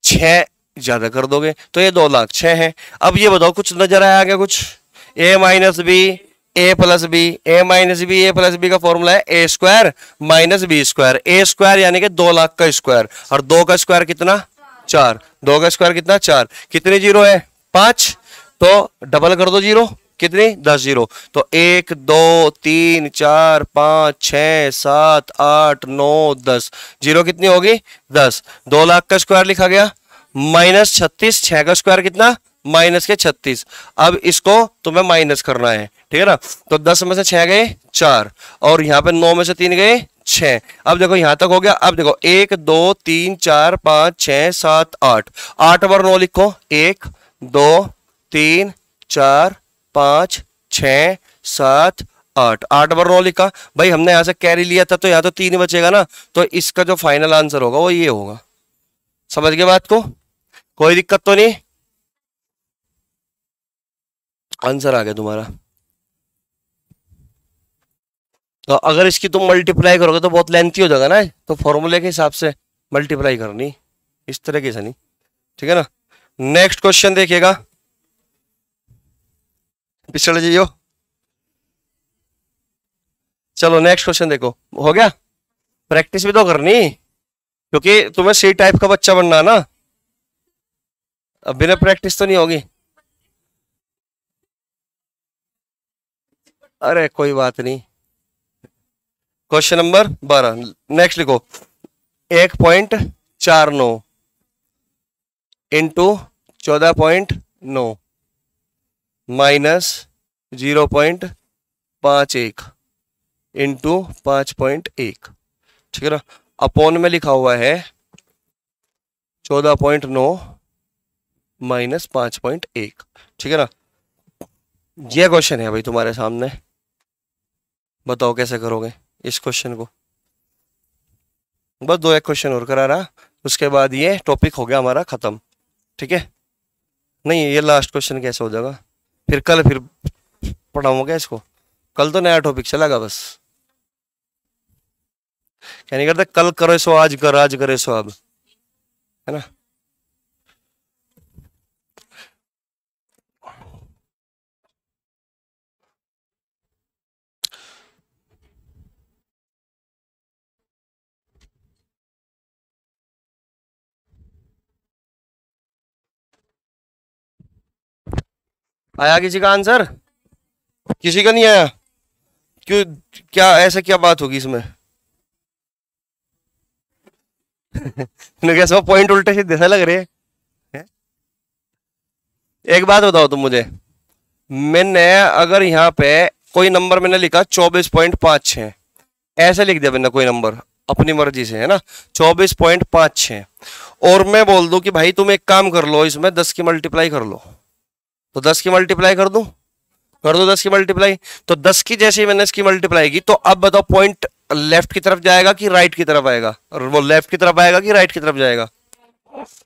6 ज्यादा कर दोगे, तो ये 2,06,000 है। अब ये बताओ कुछ नजर आया क्या, कुछ ए माइनस बी ए प्लस बी, ए माइनस बी ए प्लस बी का फॉर्मूला है ए स्क्वायर माइनस बी स्क्वायर। ए स्क्वायर यानी कि 2 लाख का स्क्वायर, और 2 का स्क्वायर कितना 4, 2 का स्क्वायर कितना 4, कितने जीरो है 5, तो डबल कर दो जीरो, कितनी 10 जीरो। तो 1 2 3 4 5 6 7 8 9 10, जीरो कितनी होगी 10। 2 लाख का स्क्वायर लिखा गया माइनस 36, 6 का स्क्वायर कितना माइनस के 36। अब इसको तुम्हें माइनस करना है, ठीक है ना। तो 10 में से 6 गए 4, और यहाँ पे 9 में से 3 गए 6। अब देखो यहां तक हो गया। अब देखो 1 2 3 4 5 6 7 8, 8 बार 9 लिखो, 1 2 3 4 5 6 7 8, 8 बार 9 लिखा भाई। हमने यहां से कैरी लिया था तो यहां तो 3 बचेगा ना, तो इसका जो फाइनल आंसर होगा वो ये होगा। समझ गए बात को, कोई दिक्कत तो नहीं, आंसर आ गया तुम्हारा। तो अगर इसकी तुम मल्टीप्लाई करोगे तो बहुत लेंथी हो जाएगा ना, तो फॉर्मूले के हिसाब से मल्टीप्लाई करनी, इस तरीके से नहीं, ठीक है ना। नेक्स्ट क्वेश्चन देखिएगा, पिछड़ जाइयो। चलो नेक्स्ट क्वेश्चन देखो, हो गया। प्रैक्टिस भी तो करनी, क्योंकि तुम्हें सी टाइप का बच्चा बनना है ना, अब बिना प्रैक्टिस तो नहीं होगी। अरे कोई बात नहीं। क्वेश्चन नंबर 12 नेक्स्ट लिखो, 1.49 इंटू 14.9 माइनस 0.51 इंटू 5.1, ठीक है ना। अपॉन में लिखा हुआ है 14.9 माइनस 5.1, ठीक है ना। यह क्वेश्चन है भाई तुम्हारे सामने, बताओ कैसे करोगे इस क्वेश्चन को। बस 2 एक क्वेश्चन और करा रहा, उसके बाद ये टॉपिक हो गया हमारा खत्म, ठीक है। नहीं ये लास्ट क्वेश्चन कैसे हो जाएगा, फिर कल फिर पढ़ाऊंगा इसको, कल तो नया टॉपिक चलेगा बस। क्या नहीं करते, कल करो सो आज कर, आज करे सो अब, है ना। आया किसी का आंसर? किसी का नहीं आया? क्यों, क्या ऐसा क्या बात होगी इसमें? कैसे पॉइंट उल्टे सीधे से लग रहे हैं। एक बात बताओ तुम मुझे, मैंने अगर यहाँ पे कोई नंबर मैंने लिखा 24.56, ऐसे लिख दिया मैंने कोई नंबर अपनी मर्जी से, है ना, 24.56, और मैं बोल दूं कि भाई तुम एक काम कर लो, इसमें 10 की मल्टीप्लाई कर लो, तो 10 की मल्टीप्लाई कर दूं, कर दो 10 की मल्टीप्लाई। तो 10 की जैसे ही मैंने इसकी मल्टीप्लाई की, तो अब बताओ पॉइंट लेफ्ट की तरफ जाएगा कि राइट की तरफ आएगा, और वो लेफ्ट की तरफ आएगा कि राइट की तरफ जाएगा?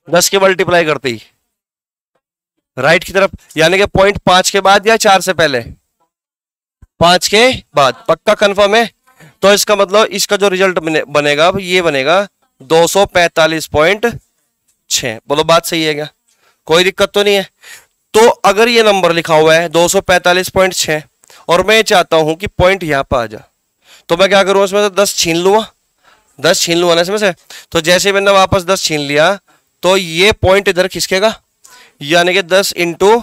10 की मल्टीप्लाई करते ही राइट की तरफ, यानी कि पॉइंट 5 के बाद या 4 से पहले? 5 के बाद, पक्का कंफर्म है। तो इसका मतलब इसका जो रिजल्ट बनेगा ये बनेगा 245.6। बोलो बात सही है क्या? कोई दिक्कत तो नहीं है। तो अगर ये नंबर लिखा हुआ है 245.6 और मैं चाहता हूं कि पॉइंट यहां पर आ जा, तो मैं क्या करूं, इसमें से 10 छीन लूंगा, 10 छीन लूंगा ना इसमें से। तो जैसे मैंने वापस 10 छीन लिया, तो ये पॉइंट इधर खिसकेगा, यानी कि 10 इंटू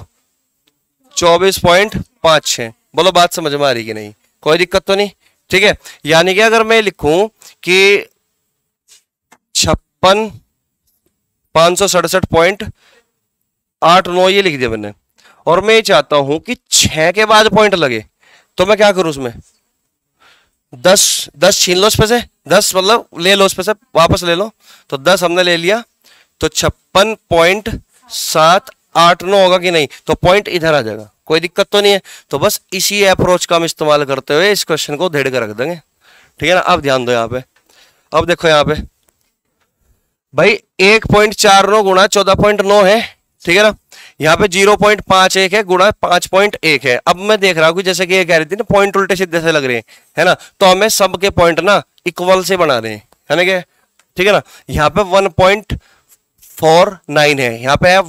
24.56। बोलो बात समझ में आ रही कि नहीं? कोई दिक्कत तो नहीं, ठीक है। यानी कि अगर मैं लिखूं कि 56,567.89 ये लिख दिया मैंने, और मैं चाहता हूं कि 6 के बाद पॉइंट लगे, तो मैं क्या करूं, उसमें 10 छीन लो इसमें से, 10 मतलब ले लो इसमें से, वापस ले लो। तो 10 हमने ले लिया, तो 56.789 होगा कि नहीं? तो पॉइंट इधर आ जाएगा, कोई दिक्कत तो नहीं है। तो बस इसी अप्रोच का हम इस्तेमाल करते हुए इस क्वेश्चन को धेड़ के रख देंगे, ठीक है ना। अब ध्यान दो यहाँ पे, अब देखो यहाँ पे भाई 1.49 गुणा 14.9 है, ठीक है ना। यहाँ पे 0.51 है गुणा 5.1 है। अब मैं देख रहा हूं कि जैसे कि ये कह रही थी ना, पॉइंट उल्टे सीधे से लग रहे हैं, है ना, तो हमें सबके पॉइंट ना इक्वल से बना रहे हैं, है ना क्या, ठीक है ना। यहाँ पे 1.49 है, यहाँ पे है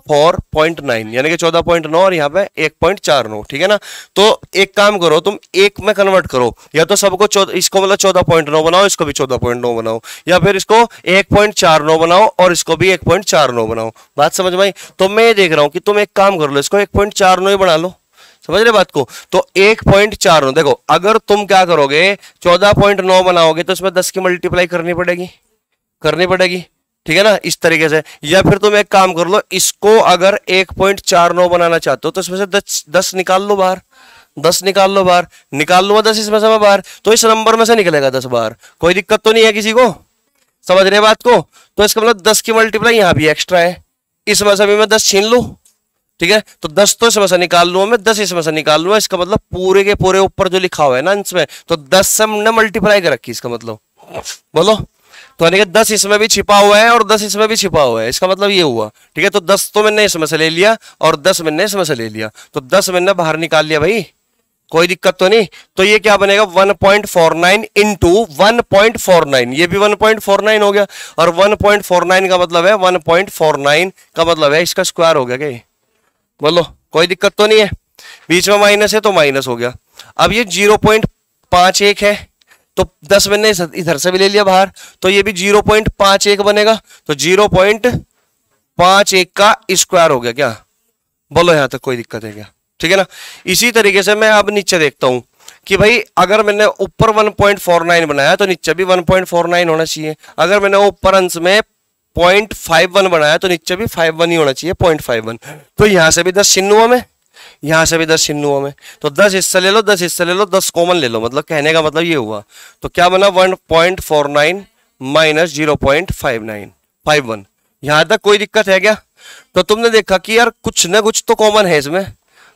14.9, यानी कि 14.9, और यहाँ पे 1.49, ठीक है ना। तो एक काम करो तुम, एक में कन्वर्ट करो, या तो सबको इसको मतलब 14.9 बनाओ, इसको भी 14.9 बनाओ, या फिर इसको 1.49 बनाओ और इसको भी 1.49 बनाओ। बात समझ में आई? तो मैं देख रहा हूं कि तुम एक काम कर लो, इसको 1.49 ही बना लो, समझ रहे बात को। तो 1.49 देखो, अगर तुम क्या करोगे 14.9 बनाओगे तो इसमें 10 की मल्टीप्लाई करनी पड़ेगी, ठीक है ना, इस तरीके से। या फिर तुम एक काम कर लो, इसको अगर 1.49 बनाना चाहते हो तो इसमें से 10 निकाल लो बाहर, 10 निकाल लो बाहर, निकाल लो 10 इसमें से मैं बाहर, तो इस नंबर में से निकलेगा 10 बाहर। कोई दिक्कत तो नहीं है किसी को? समझ रहे बात को? तो इसका मतलब 10 की मल्टीप्लाई यहां भी एक्स्ट्रा है, इसमें से भी मैं 10 छीन लू, ठीक है। तो 10 तो इसमें से निकाल लूँ मैं, 10 इसमें से निकाल लूँ, इसका मतलब पूरे के पूरे ऊपर जो लिखा हुआ है ना इसमें, तो 10 से हमने मल्टीप्लाई कर रखी, इसका मतलब बोलो। तो यानी कि 10 इसमें भी छिपा हुआ है और 10 इसमें भी छिपा हुआ है, इसका मतलब ये हुआ, ठीक है। तो 10 तो मैंने इसमें से ले लिया और 10 मैंने इसमें से ले लिया, तो 10 मैंने बाहर निकाल लिया भाई, कोई दिक्कत तो नहीं। तो ये क्या बनेगा 1.49 इंटू 1.49, ये भी 1.49 हो गया, और 1.49 का मतलब है 1.49 का मतलब है इसका स्क्वायर हो गया क्या ये? बोलो कोई दिक्कत तो नहीं है, बीच में माइनस है तो माइनस हो गया। अब ये 0.51 है तो 10 मैंने इधर से भी ले लिया बाहर, तो ये भी 0.51 बनेगा, तो 0.51 का स्क्वायर हो गया क्या? बोलो यहां तक कोई दिक्कत है क्या? ठीक है ना। इसी तरीके से मैं अब नीचे देखता हूं कि भाई अगर मैंने ऊपर 1.49 बनाया तो नीचे भी 1.49 होना चाहिए, अगर मैंने ऊपर अंश में 0.51 बनाया तो नीचे भी 51 ही होना चाहिए, 0.51। तो यहां से भी 10 चिन्हुओं में, यहां से भी 10 चिन्हुओं में, तो 10 हिस्सा ले लो, 10 हिस्सा ले लो, 10 कॉमन ले लो, मतलब कहने का मतलब ये हुआ। तो क्या बना 1.49 माइनस 0.51। यहां तक कोई दिक्कत है क्या? तो तुमने देखा कि यार कुछ ना कुछ तो कॉमन है इसमें,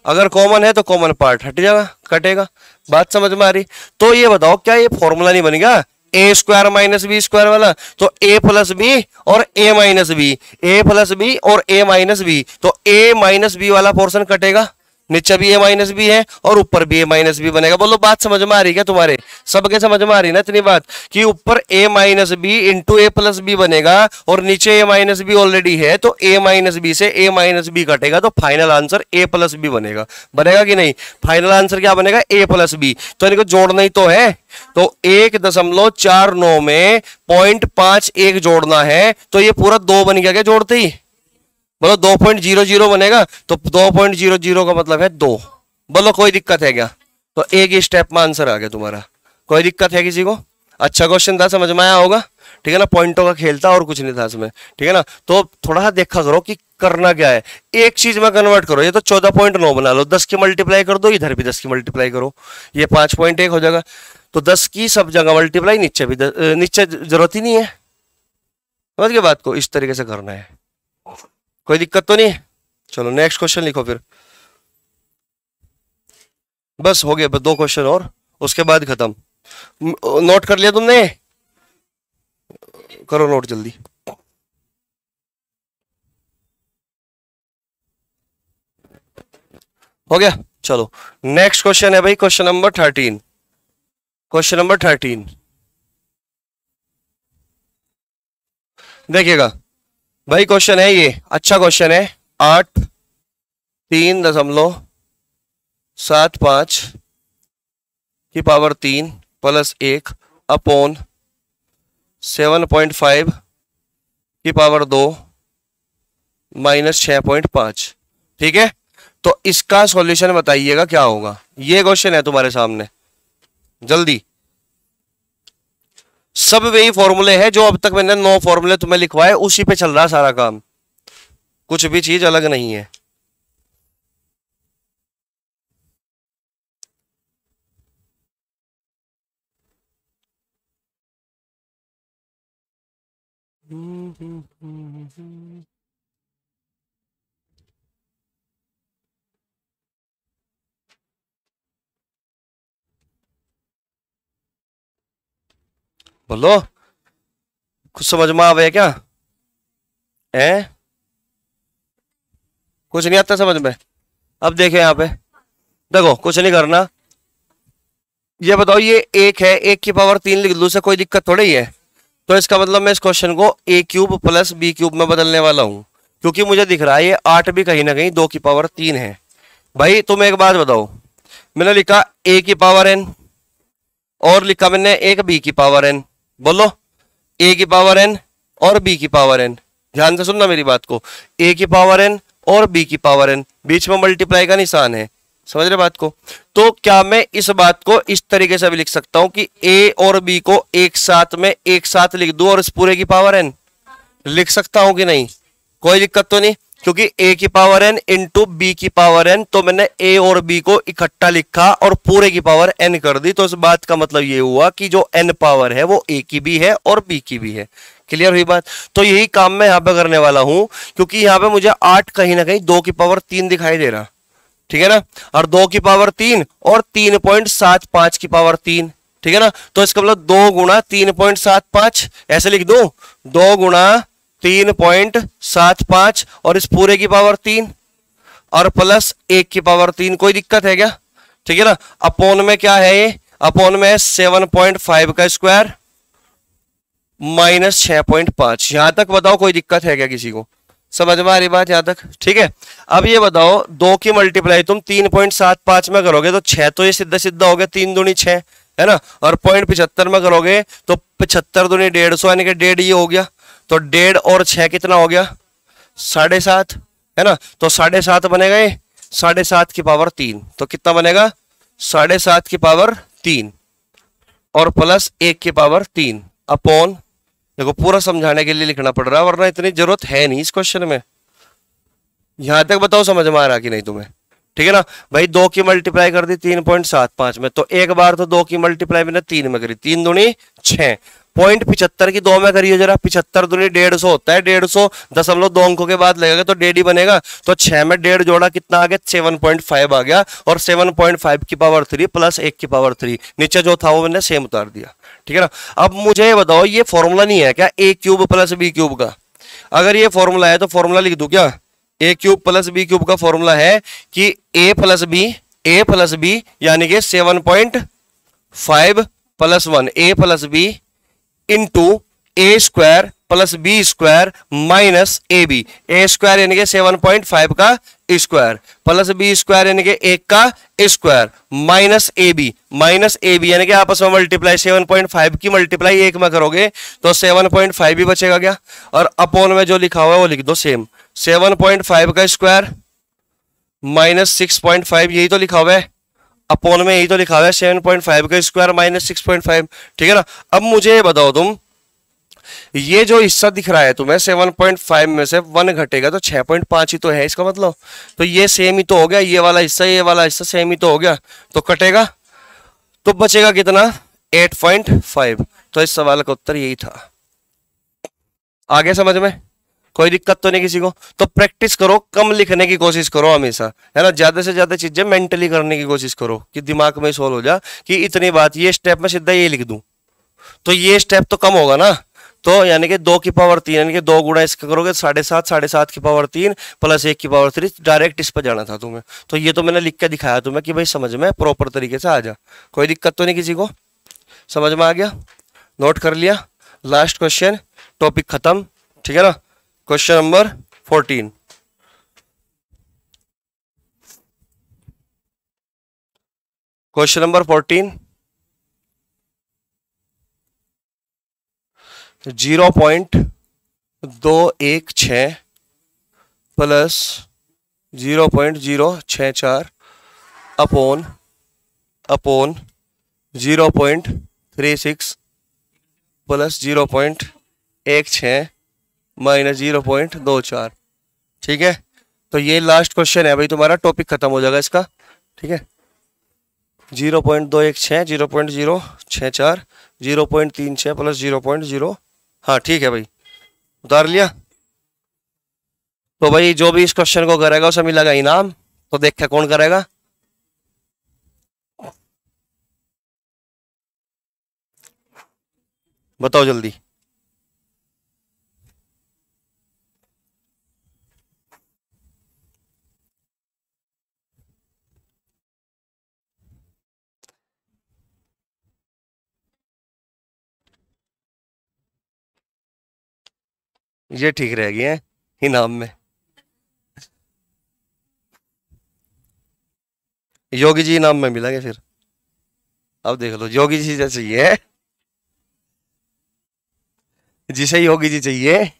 अगर कॉमन है तो कॉमन पार्ट हट जाएगा, कटेगा। बात समझ में आ रही? तो ये बताओ क्या ये फॉर्मूला नहीं बनेगा ए स्क्वायर माइनस बी स्क्वायर वाला? तो ए प्लस बी और ए माइनस बी, ए प्लस बी और ए माइनस बी, तो ए माइनस बी वाला पोर्शन कटेगा, नीचे भी ए माइनस बी है और ऊपर भी ए माइनस बी बनेगा। बोलो बात समझ में आ रही क्या तुम्हारे सबके? समझ में आ रही ना इतनी बात कि ऊपर ए minus B into A plus B बनेगा और नीचे ए माइनस बी ऑलरेडी है, तो ए माइनस बी से ए माइनस बी कटेगा तो final answer A plus B बनेगा। बनेगा कि नहीं? फाइनल आंसर क्या बनेगा? A plus B. तो इनको जोड़ना ही तो है, तो 1.49 में 0.51 जोड़ना है, तो ये पूरा 2 बन गया क्या जोड़ते ही? बोलो 2.00 बनेगा, तो 2.00 का मतलब है 2। बोलो कोई दिक्कत है क्या? तो एक ही स्टेप में आंसर आ गया तुम्हारा। कोई दिक्कत है किसी को? अच्छा क्वेश्चन था, समझ में आया होगा। ठीक है ना, पॉइंटों का खेल था और कुछ नहीं था इसमें। ठीक है ना, तो थोड़ा सा देखा करो कि करना क्या है, एक चीज में कन्वर्ट करो। ये तो 14.9 बना लो, 10 की मल्टीप्लाई कर दो, इधर भी 10 की मल्टीप्लाई करो, ये 5.1 हो जाएगा। तो 10 की सब जगह मल्टीप्लाई, नीचे भी नीचे जरूरत ही नहीं है। समझ गए बात को? इस तरीके से करना है, कोई दिक्कत तो नहीं। चलो नेक्स्ट क्वेश्चन लिखो फिर, बस हो गया, बस 2 क्वेश्चन और, उसके बाद खत्म। नोट कर लिया तुमने? करो नोट जल्दी। हो गया? चलो नेक्स्ट क्वेश्चन है भाई, क्वेश्चन नंबर 13। क्वेश्चन नंबर 13 देखिएगा भाई, क्वेश्चन है ये, अच्छा क्वेश्चन है। 8.3.75 की पावर 3 प्लस 1 अपॉन 7.5 की पावर 2 माइनस 6.5। ठीक है, तो इसका सॉल्यूशन बताइएगा क्या होगा। ये क्वेश्चन है तुम्हारे सामने, जल्दी। सब वही फॉर्मूले हैं जो अब तक मैंने 9 फॉर्मूले तुम्हें लिखवाए, उसी पे चल रहा सारा काम, कुछ भी चीज अलग नहीं है। बोलो कुछ समझ में आवे क्या? है कुछ नहीं आता समझ में? अब देखो यहाँ पे, देखो कुछ नहीं करना। ये बताओ, ये 1 है, 1 की पावर 3 लिख लूं, से कोई दिक्कत थोड़ी है। तो इसका मतलब मैं इस क्वेश्चन को ए क्यूब प्लस बी क्यूब में बदलने वाला हूं, क्योंकि मुझे दिख रहा है ये 8 भी कहीं ना कहीं 2 की पावर 3 है। भाई तुम एक बात बताओ, मैंने लिखा ए की पावर n और लिखा मैंने एक बी की पावर n। बोलो ए की पावर n और बी की पावर n, ध्यान से सुनना मेरी बात को। ए की पावर n और बी की पावर n, बीच में मल्टीप्लाई का निशान है, समझ रहे बात को? तो क्या मैं इस बात को इस तरीके से भी लिख सकता हूं कि ए और बी को एक साथ में एक साथ लिख दूं और इस पूरे की पावर n लिख सकता हूं कि नहीं? कोई दिक्कत तो नहीं, क्योंकि a की पावर n इंटू बी की पावर n, तो मैंने a और b को इकट्ठा लिखा और पूरे की पावर n कर दी। तो इस बात का मतलब ये हुआ कि जो n पावर है वो a की भी है और b की भी है। क्लियर हुई बात? तो यही काम मैं यहां पे करने वाला हूं, क्योंकि यहां पे मुझे 8 कहीं ना कहीं 2 की पावर 3 दिखाई दे रहा। ठीक है ना, और 2 की पावर 3 और 3.75 की पावर 3। ठीक है ना, तो इसका मतलब 2 गुणा 3.75 ऐसे लिख दूं, 2 गुणा 3.75 और इस पूरे की पावर 3 और प्लस 1 की पावर 3। कोई दिक्कत है क्या? ठीक है ना। अपोन में क्या है ये, अपोन में 7.5 का स्क्वायर माइनस 6.5। यहां तक बताओ कोई दिक्कत है क्या किसी को, समझ में आ रही बात यहां तक? ठीक है। अब ये बताओ 2 की मल्टीप्लाई तुम 3.75 में करोगे तो 6 तो ये सीधा सीधा हो गया, 3 दूनी 6 है ना। और 0.75 में करोगे तो 75 दूनी 150 यानी कि 1.5 ये हो गया। तो 1.5 और 6 कितना हो गया, 7.5 है ना। तो 7.5 बनेगा ये 7.5 की पावर 3, तो कितना बनेगा 7.5 की पावर 3 और प्लस 1 की पावर 3 अपॉन, देखो पूरा समझाने के लिए लिखना पड़ रहा है वरना इतनी जरूरत है नहीं इस क्वेश्चन में। यहां तक बताओ समझ में आ रहा कि नहीं तुम्हें? ठीक है ना भाई। 2 की मल्टीप्लाई कर दी 3.75 में, तो एक बार तो 2 की मल्टीप्लाई मैंने 3 में करी, 3 दूनी 6, 0.75 की 2 में करिए जरा, 75 दूनी 150 होता है, 150 दशमलव 2 अंकों के बाद लगेगा तो 1.5 बनेगा। तो 6 में 1.5 जोड़ा कितना आ गया, 7.5 आ गया। और 7.5 की पावर 3 प्लस 1 की पावर 3, नीचे जो था वो मैंने सेम उतार दिया। ठीक है ना। अब मुझे बताओ ये फॉर्मूला नहीं है क्या A cube plus B cube का? अगर ये फॉर्मूला है तो फॉर्मूला लिख दूं क्या? A cube plus B cube का फॉर्मूला है कि ए प्लस बी यानी कि 7.5 plus 1 A plus B into A square plus B square minus A B. A square यानी कि 7.5 का स्क्वायर प्लस बी स्क्वायर यानी कि 1 का स्क्वायर माइनस ए बी यानी कि आपस में मल्टीप्लाई 7.5 की मल्टीप्लाई 1 में करोगे तो 7.5 ही बचेगा क्या। और अपॉन में जो लिखा हुआ है वो लिख दो सेम, 7.5 का स्क्वायर माइनस 6.5, यही तो लिखा हुआ है अपॉन में, यही तो लिखा हुआ है 7.5 का स्क्वायर माइनस 6.5। ठीक है ना। अब मुझे बताओ तुम, ये जो हिस्सा दिख रहा है तुम्हें 7.5 में से 1 घटेगा तो 6.5 ही तो है इसका मतलब, तो ये सेम ही तो हो गया, ये वाला हिस्सा सेम ही तो हो गया, तो कटेगा तो बचेगा कितना 8.5। तो इस सवाल का उत्तर यही था। आगे समझ में कोई दिक्कत तो नहीं किसी को? तो प्रैक्टिस करो, कम लिखने की कोशिश करो हमेशा, है ना। ज्यादा से ज्यादा चीजें मेंटली करने की कोशिश करो कि दिमाग में सोल्व हो जा कि इतनी बात, ये स्टेप में सीधा ये लिख दूं तो ये स्टेप तो कम होगा ना। तो यानी कि 2 की पावर 3 यानी कि 2 गुणा इसका करोगे 7.5 की पावर 3 प्लस 1 की पावर 3, डायरेक्ट इस पर जाना था तुम्हें। तो ये तो मैंने लिख के दिखाया तुम्हें कि भाई समझ में प्रॉपर तरीके से आ जा। कोई दिक्कत तो नहीं किसी को? समझ में आ गया? नोट कर लिया? लास्ट क्वेश्चन, टॉपिक खत्म। ठीक है ना। Question number 14, question number 14, 0.216 plus 0.064 upon 0.36 plus 0.16 minus 0.24। ठीक है। तो ये लास्ट क्वेश्चन है भाई, तुम्हारा टॉपिक खत्म हो जाएगा इसका। ठीक है। 0.216 0.064 0.36 प्लस 0.0, हाँ ठीक है भाई, उतार लिया। तो भाई जो भी इस क्वेश्चन को करेगा उसे मिलेगा इनाम। तो देखा कौन करेगा? बताओ जल्दी। ये ठीक रहेगी है इनाम में। योगी जी इनाम में मिलेंगे फिर। अब देख लो, योगी जी जैसे चाहिए, जिसे योगी जी चाहिए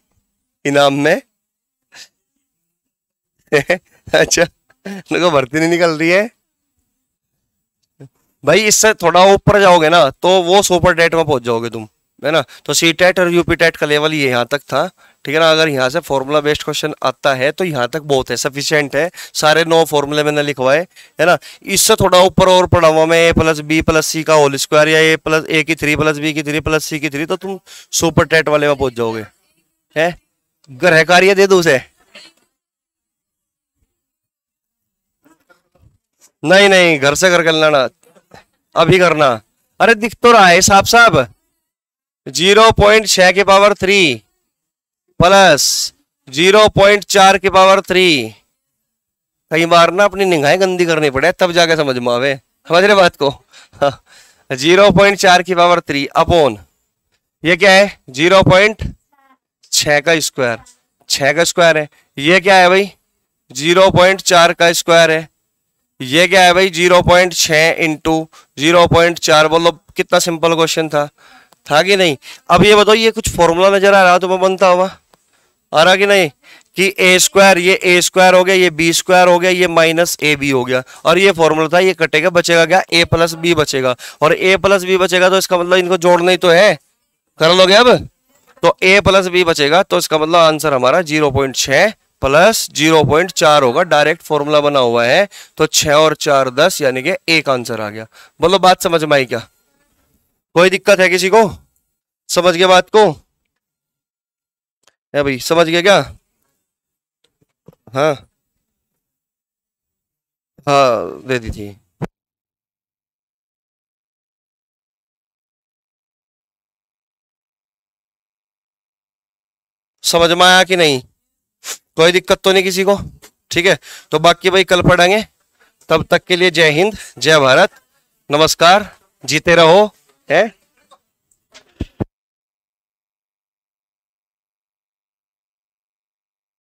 इनाम में अच्छा, उनको भर्ती नहीं निकल रही है भाई। इससे थोड़ा ऊपर जाओगे ना तो वो सुपर टेट में पहुंच जाओगे तुम, है ना। तो सी टेट और यूपी टेट का लेवल ये यहाँ तक था। ठीक है ना। अगर यहाँ से फॉर्मूला बेस्ड क्वेश्चन आता है तो यहाँ तक बहुत है, सफिशिएंट है। सारे 9 फॉर्मूले मैंने लिखवाए, है ना। इससे थोड़ा ऊपर और पढ़ा हुआ मैं ए प्लस बी प्लस सी का होल स्क्वायर या ए प्लस ए की 3 प्लस बी की 3 प्लस सी की 3, तो तुम सुपर टेट वाले में पहुंच जाओगे। है ग्रह कार्य दे दो उसे? नहीं नहीं, घर से कर लेना, अभी करना। अरे दिख तो रहा है साहब साहब, 0.6 की पावर 3 प्लस 0.4 की पावर 3। कई बार ना अपनी निगाहें गंदी करनी पड़े तब जाके समझ में आवे। समझ रहे बात को? 0.4 की पावर 3 अपॉन ये क्या है 0.6 का स्क्वायर, 6 का स्क्वायर है। ये क्या है भाई 0.4 का स्क्वायर है। ये क्या है भाई 0.6 इंटू 0.4। बोलो कितना सिंपल क्वेश्चन था कि नहीं? अब ये बताओ ये कुछ फॉर्मूला नजर आ रहा तुम्हें बनता हुआ, आ रहा कि नहीं? कि ए स्क्वायर, ये ए स्क्वायर हो गया, ये बी स्क्वायर हो गया, ये माइनस ए बी हो गया, और ये फॉर्मूला था, ये कटेगा, बचेगा क्या ए प्लस बी बचेगा। और ए प्लस बी बचेगा तो इसका मतलब इनको जोड़ना ही तो है, कर लोगे अब? तो ए प्लस बी बचेगा तो इसका मतलब आंसर हमारा 0.6 प्लस 0.4 होगा। डायरेक्ट फॉर्मूला बना हुआ है तो 6 और 4 10, यानी कि एक आंसर आ गया। बोलो बात समझ में आई क्या? कोई दिक्कत है किसी को? समझ गया बात को? है भाई, समझ गया क्या? हाँ हाँ दे दी थी। समझ में आया कि नहीं? कोई दिक्कत तो नहीं किसी को? ठीक है, तो बाकी भाई कल पढ़ेंगे। तब तक के लिए जय हिंद, जय भारत, नमस्कार, जीते रहो है।